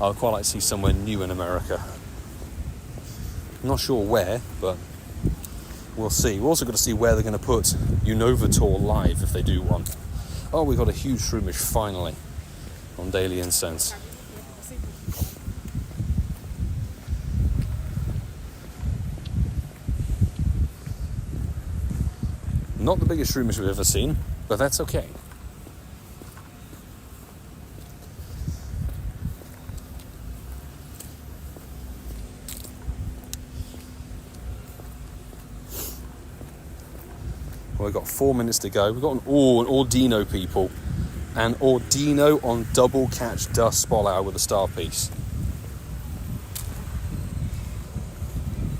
I would quite like to see somewhere new in America. I'm not sure where, but we'll see. We've also got to see where they're going to put Unova Tour live if they do one. Oh, we got a huge Shroomish finally on Daily Incense. Not the biggest Shroomish we've ever seen, but that's okay. Well, we've got 4 minutes to go. We've got an Ordino, people. An Ordino on double catch dust spot hour with a star piece.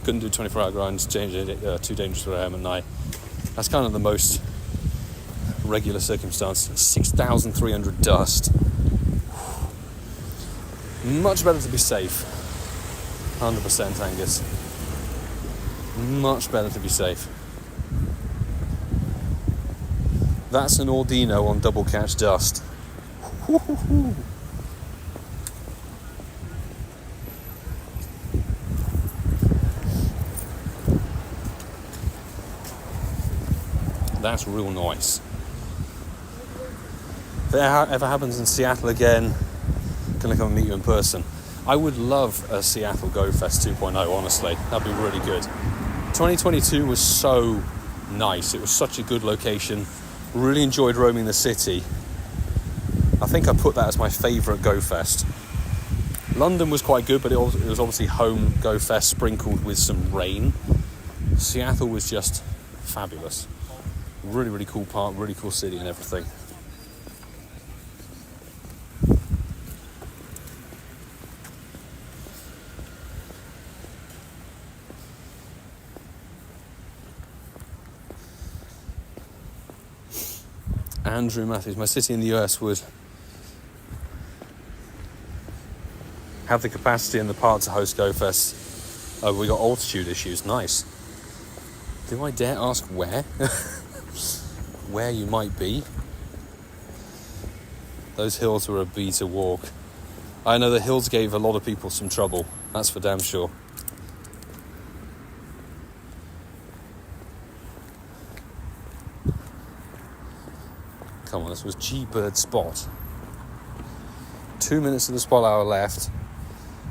Couldn't do 24-hour grinds, too dangerous for him at night. That's kind of the most regular circumstance. 6,300 dust. Much better to be safe. 100% Angus. Much better to be safe. That's an Ordino on double catch dust. Woo-hoo-hoo. That's real nice. If it ever happens in Seattle again, gonna come and meet you in person. I would love a Seattle Go Fest 2.0, honestly. That'd be really good. 2022 was so nice. It was such a good location. Really enjoyed roaming the city. I think I put that as my favourite Go Fest. London was quite good, but it was obviously home Go Fest sprinkled with some rain. Seattle was just fabulous. Really, really cool park, really cool city and everything. Andrew Matthews, my city in the US would have the capacity and the part to host Go Fest. We got altitude issues, nice. Do I dare ask where? Where you might be? Those hills were a bee to walk. I know the hills gave a lot of people some trouble, that's for damn sure. Come on, this was G-Bird spot. 2 minutes of the spot hour left,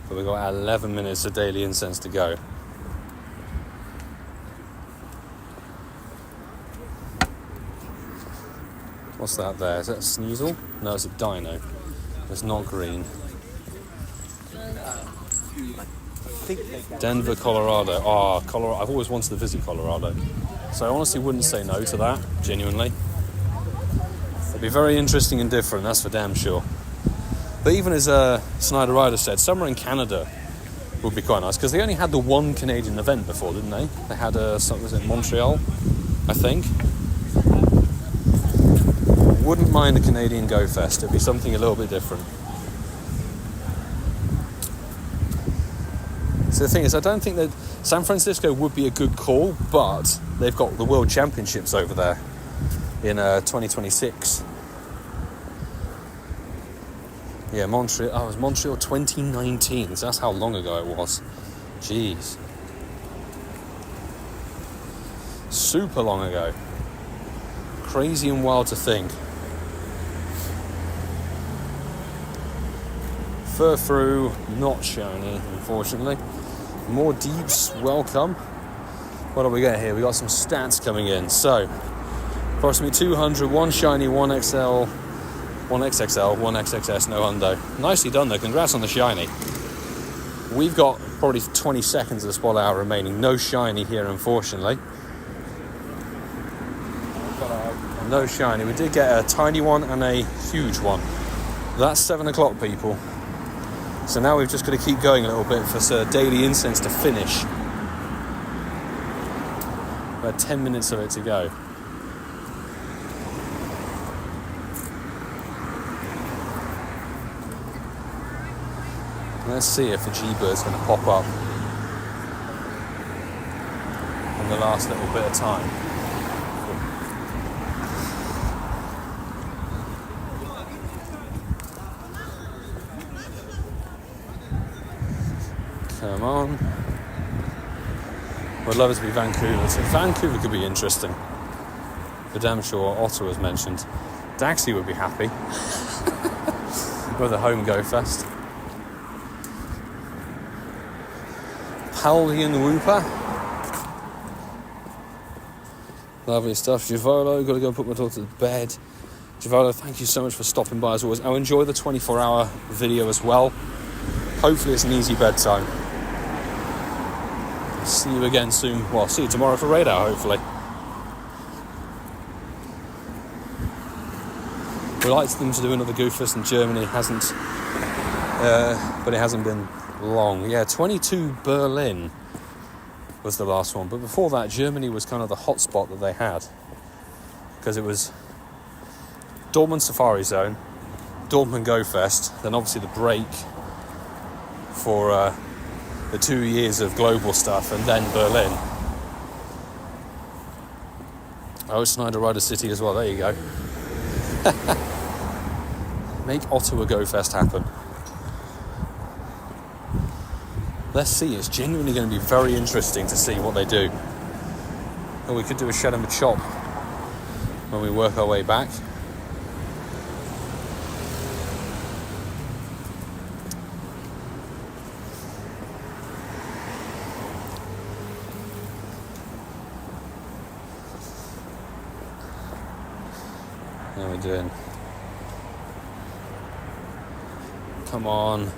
but we've got 11 minutes of daily incense to go. What's that there? Is that a Sneasel? No, it's a Dino. It's not green. Denver, Colorado. Oh, Colorado. I've always wanted to visit Colorado. So I honestly wouldn't say no to that, genuinely. It'd be very interesting and different, that's for damn sure. But even as Snyder Ryder said, summer in Canada would be quite nice, because they only had the one Canadian event before, didn't they? They had something, was it Montreal, I think? Wouldn't mind a Canadian Go Fest, it'd be something a little bit different. So the thing is, I don't think that San Francisco would be a good call, but they've got the World Championships over there in 2026. Yeah, Montreal. Oh, it was Montreal 2019. So that's how long ago it was. Jeez. Super long ago. Crazy and wild to think. Furfrou, not shiny, unfortunately. More deeps, welcome. What do we got here? We got some stats coming in. So, approximately 200, one shiny, one XL, one XXL, one XXS, no hundo. Nicely done though, congrats on the shiny. We've got probably 20 seconds of the spot hour remaining. No shiny here, unfortunately. No shiny. We did get a tiny one and a huge one. That's 7 o'clock, people. So now we've just got to keep going a little bit for daily incense to finish. About 10 minutes of it to go. Let's see if the G-Bird's going to pop up in the last little bit of time. Come on. Would love it to be Vancouver. So Vancouver could be interesting. For damn sure, Ottawa's mentioned. Daxi would be happy with a home go fest. Palvian Whooper. Lovely stuff. Givolo, got to go put my daughter to bed. Givolo, thank you so much for stopping by as always. I'll enjoy the 24-hour video as well. Hopefully it's an easy bedtime. See you again soon. Well, see you tomorrow for radar, hopefully. We'd like them to do another Goofus in Germany. Hasn't, but it hasn't been long. Yeah, 22 Berlin was the last one. But before that, Germany was kind of the hot spot that they had. Because it was Dortmund Safari Zone, Dortmund Go Fest, then obviously the break for the 2 years of global stuff, and then Berlin. Oh, Snyder Rider City as well, there you go. Make Ottawa Go Fest happen. Let's see, it's genuinely going to be very interesting to see what they do. And we could do a shed and a chop when we work our way back. How are we doing? Come on.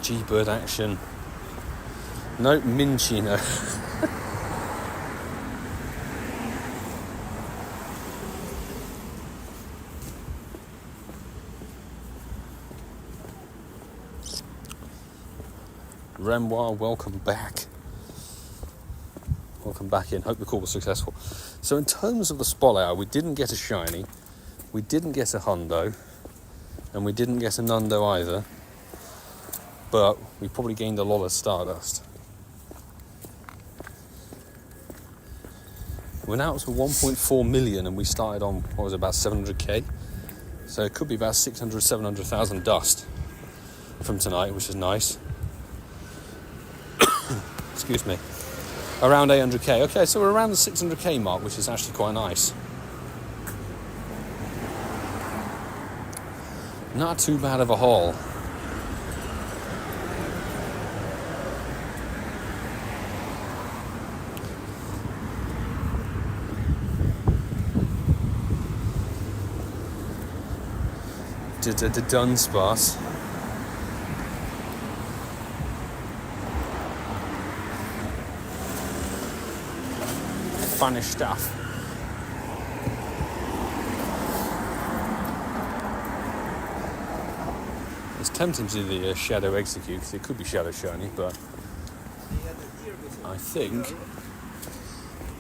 G-Bird action. No, Minchino. Renoir, welcome back. Welcome back in. Hope the call was successful. So in terms of the spot hour, we didn't get a shiny, we didn't get a hundo, and we didn't get a nundo either. But we probably gained a lot of Stardust. We're now up to 1.4 million and we started on, what was it, about 700k? So it could be about 600, 700,000 dust from tonight, which is nice. Excuse me. Around 800k. Okay, so we're around the 600k mark, which is actually quite nice. Not too bad of a haul. Dunsparce. Spanish stuff. It's tempting to do the Shadow Execute because it could be Shadow Shiny, but I think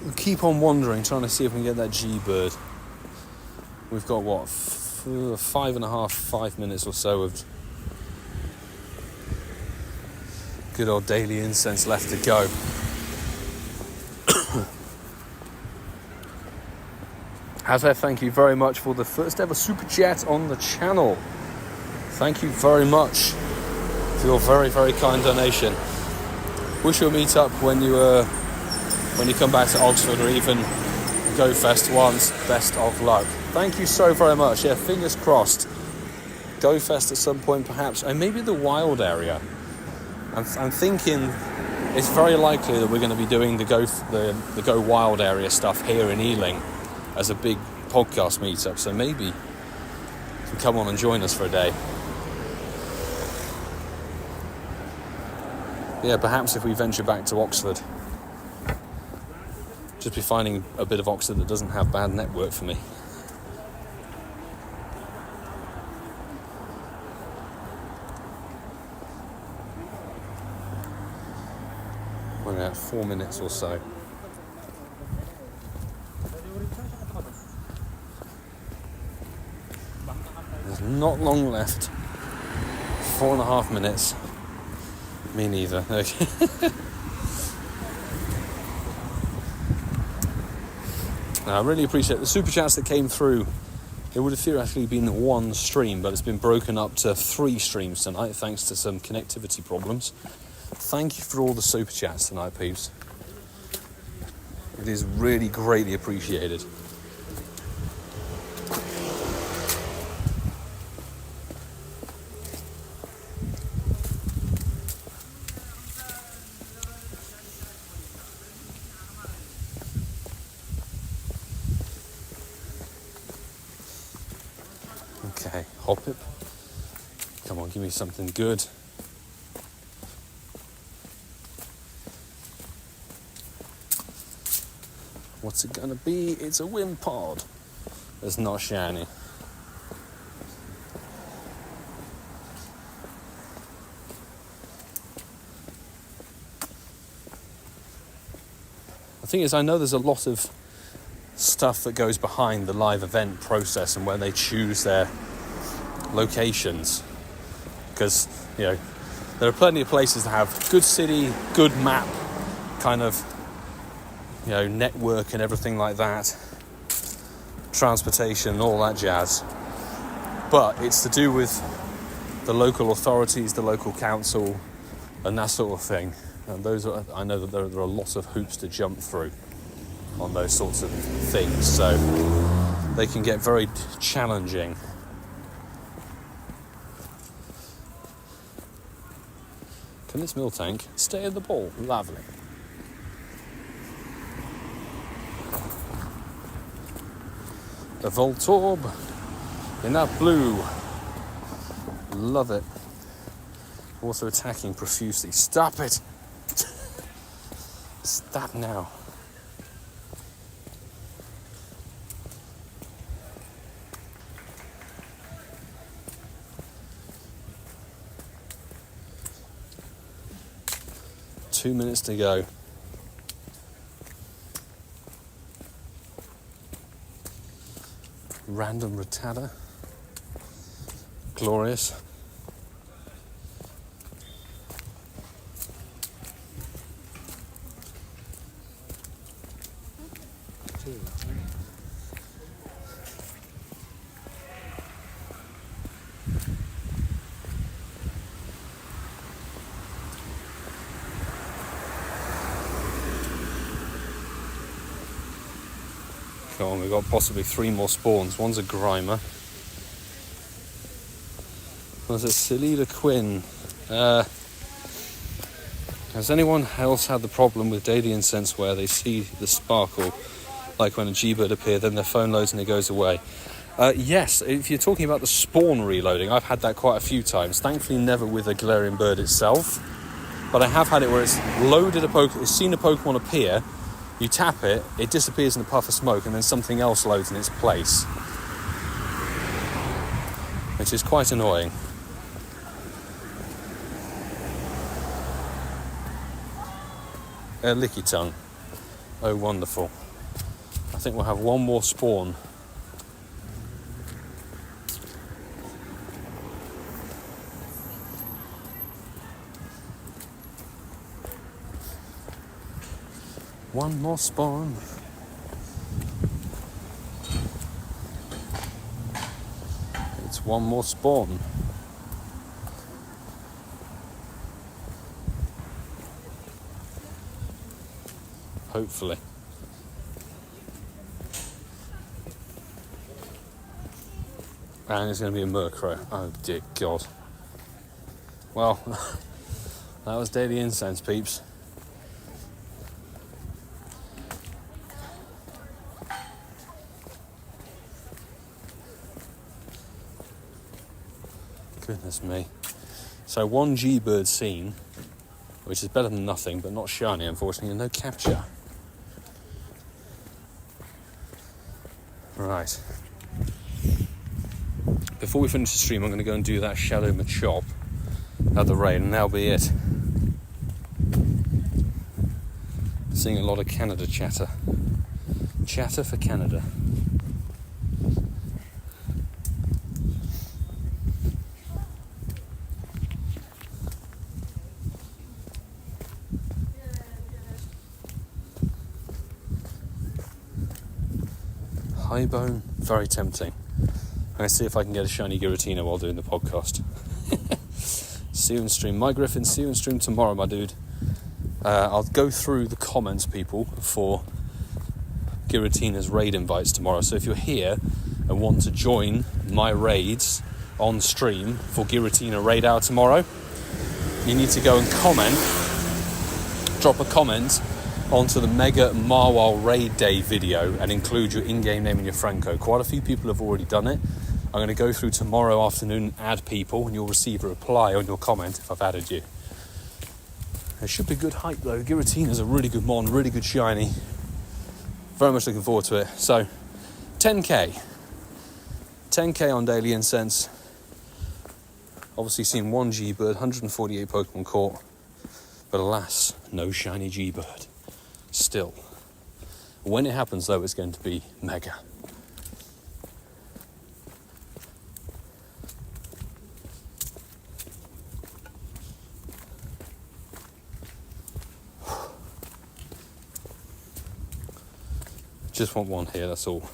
we'll keep on wandering, trying to see if we can get that G-Bird. We've got what? 5 minutes or so of Good old daily incense left to go. Hazef, thank you very much for the first ever super chat on the channel. Thank you very much for your very, very kind donation. Wish you'll meet up when you come back to Oxford, or even Go Fest once. Best of luck. Thank you so very much. Yeah, fingers crossed. Go Fest at some point, perhaps, and maybe the Wild area. I'm thinking it's very likely that we're going to be doing the Go Wild area stuff here in Ealing as a big podcast meetup. So maybe you can come on and join us for a day. Yeah, perhaps if we venture back to Oxford. Just be finding a bit of Oxford that doesn't have bad network for me. We're at 4 minutes or so. There's not long left. 4.5 minutes. Me neither. Okay. Now, I really appreciate the super chats that came through. It would have theoretically been one stream, but it's been broken up to 3 streams tonight thanks to some connectivity problems. Thank you for all the super chats tonight, peeps. It is really greatly appreciated. Okay, hop it. Come on, give me something good. What's it gonna be? It's a Wimpod. It's not shiny. The thing is, I know there's a lot of stuff that goes behind the live event process and where they choose their locations, because there are plenty of places that have good city, good map, kind of network and everything like that, transportation, all that jazz. But it's to do with the local authorities, the local council, and that sort of thing. And I know that there are a lot of hoops to jump through on those sorts of things, so they can get very challenging. Can this mill tank stay in the ball? Lovely. A Voltorb in that blue. Love it. Also attacking profusely. Stop it! Stop now. Two minutes to go. Random Rattata. Glorious. Come on, we've got possibly 3 more spawns. One's a Grimer. One's a Celida Quinn. Has anyone else had the problem with daily incense where they see the sparkle, like when a G-bird appears, then their phone loads and it goes away? Yes, if you're talking about the spawn reloading, I've had that quite a few times. Thankfully never with a Galarian bird itself, but I have had it where it's loaded it's seen a Pokemon appear, you tap it, it disappears in a puff of smoke, and then something else loads in its place, which is quite annoying. Licky Tongue. Oh, wonderful. I think we'll have one more spawn. One more spawn. It's one more spawn. Hopefully. And it's going to be a Murkrow. Oh dear God. Well, that was Daily Incense, peeps. Goodness me. So 1 G-Bird seen, which is better than nothing, but not shiny, unfortunately, and no capture. Right. Before we finish the stream, I'm going to go and do that Shadow Machop at the raid, and that'll be it. Seeing a lot of Canada chatter. Chatter for Canada. Highbone, very tempting. I'm going to see if I can get a shiny Giratina while doing the podcast. See you in stream. My Griffin, see you in stream tomorrow, my dude. I'll go through the comments, people, for Giratina's raid invites tomorrow. So if you're here and want to join my raids on stream for Giratina raid hour tomorrow, you need to go and comment, drop a comment onto the Mega Marwal Raid Day video and include your in-game name and your friend code. Quite a few people have already done it. I'm going to go through tomorrow afternoon and add people, and you'll receive a reply on your comment if I've added you. It should be good hype though. Giratina's a really good mon, really good shiny. Very much looking forward to it. So, 10k. 10k on Daily Incense. Obviously seen 1 G-Bird, 148 Pokemon caught. But alas, no shiny G-Bird. Still. When it happens though, it's going to be mega. Just want one here, that's all.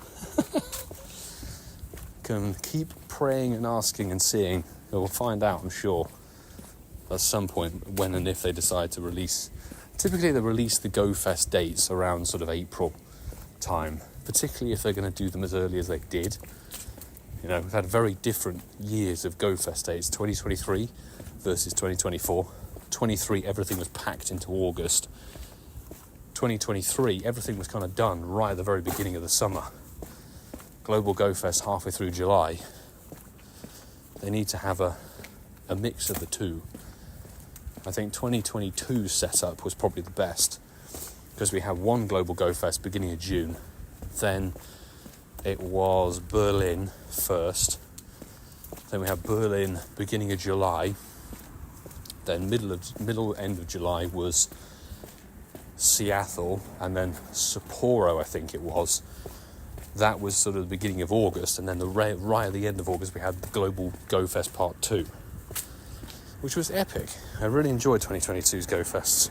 Can keep praying and asking and seeing. We'll find out, I'm sure, at some point when and if they decide to release. Typically they release the GoFest dates around sort of April time, particularly if they're going to do them as early as they did. You know, we've had very different years of GoFest dates, 2023 versus 2024. 23, everything was packed into August. 2023, everything was kind of done right at the very beginning of the summer. Global GoFest halfway through July. They need to have a mix of the two. I think 2022's setup was probably the best because we had one Global GoFest beginning of June. Then it was Berlin first. Then we had Berlin beginning of July. Then middle end of July was Seattle, and then Sapporo, I think it was. That was sort of the beginning of August, and then right at the end of August we had the Global GoFest Part 2, which was epic. I really enjoyed 2022's GoFests.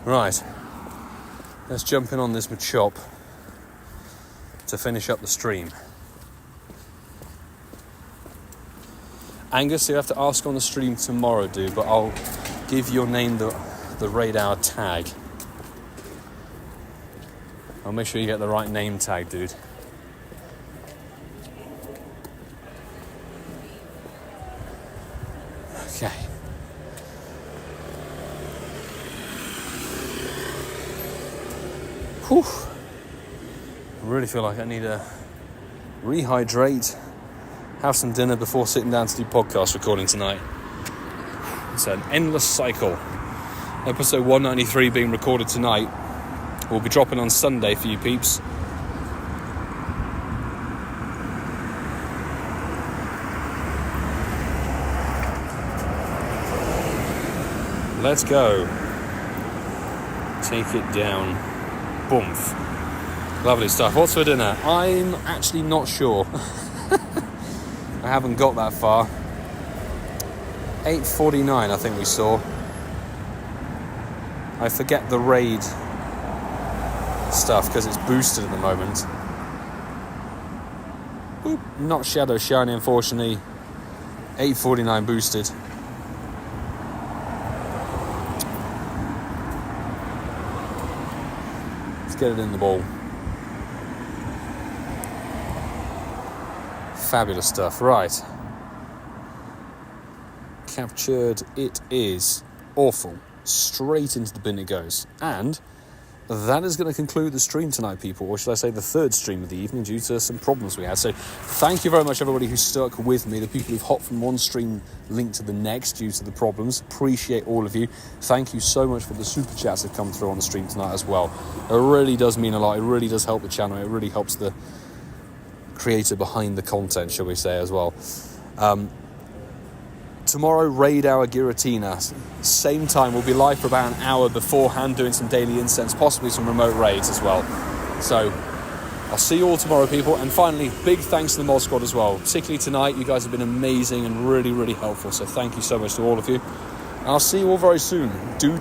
Right, let's jump in on this Machop to finish up the stream. Angus, you have to ask on the stream tomorrow, dude, but I'll give your name the raid hour tag. I'll make sure you get the right name tag, dude. Okay. Whew. I really feel like I need to rehydrate, have some dinner before sitting down to do podcast recording tonight. It's an endless cycle. Episode 193 being recorded tonight. We'll be dropping on Sunday for you peeps. Let's go. Take it down. Boomf. Lovely stuff. What's for dinner? I'm actually not sure. I haven't got that far. 8:49 I think we saw. I forget the raid stuff because it's boosted at the moment. Boop, not Shadow Shiny, unfortunately. 849 boosted. Let's get it in the ball. Fabulous stuff. Right. Captured it is. Awful. Straight into the bin it goes. And that is going to conclude the stream tonight, people, or should I say the third stream of the evening due to some problems we had. So thank you very much, everybody who stuck with me, the people who've hopped from one stream link to the next due to the problems. Appreciate all of you. Thank you so much for the super chats that come through on the stream tonight as well. It really does mean a lot. It really does help the channel. It really helps the creator behind the content, shall we say, as well. Tomorrow, raid hour Giratina. Same time, we'll be live for about an hour beforehand, doing some daily incense, possibly some remote raids as well. So, I'll see you all tomorrow, people. And finally, big thanks to the mod squad as well. Particularly tonight, you guys have been amazing and really, really helpful. So thank you so much to all of you. And I'll see you all very soon. Do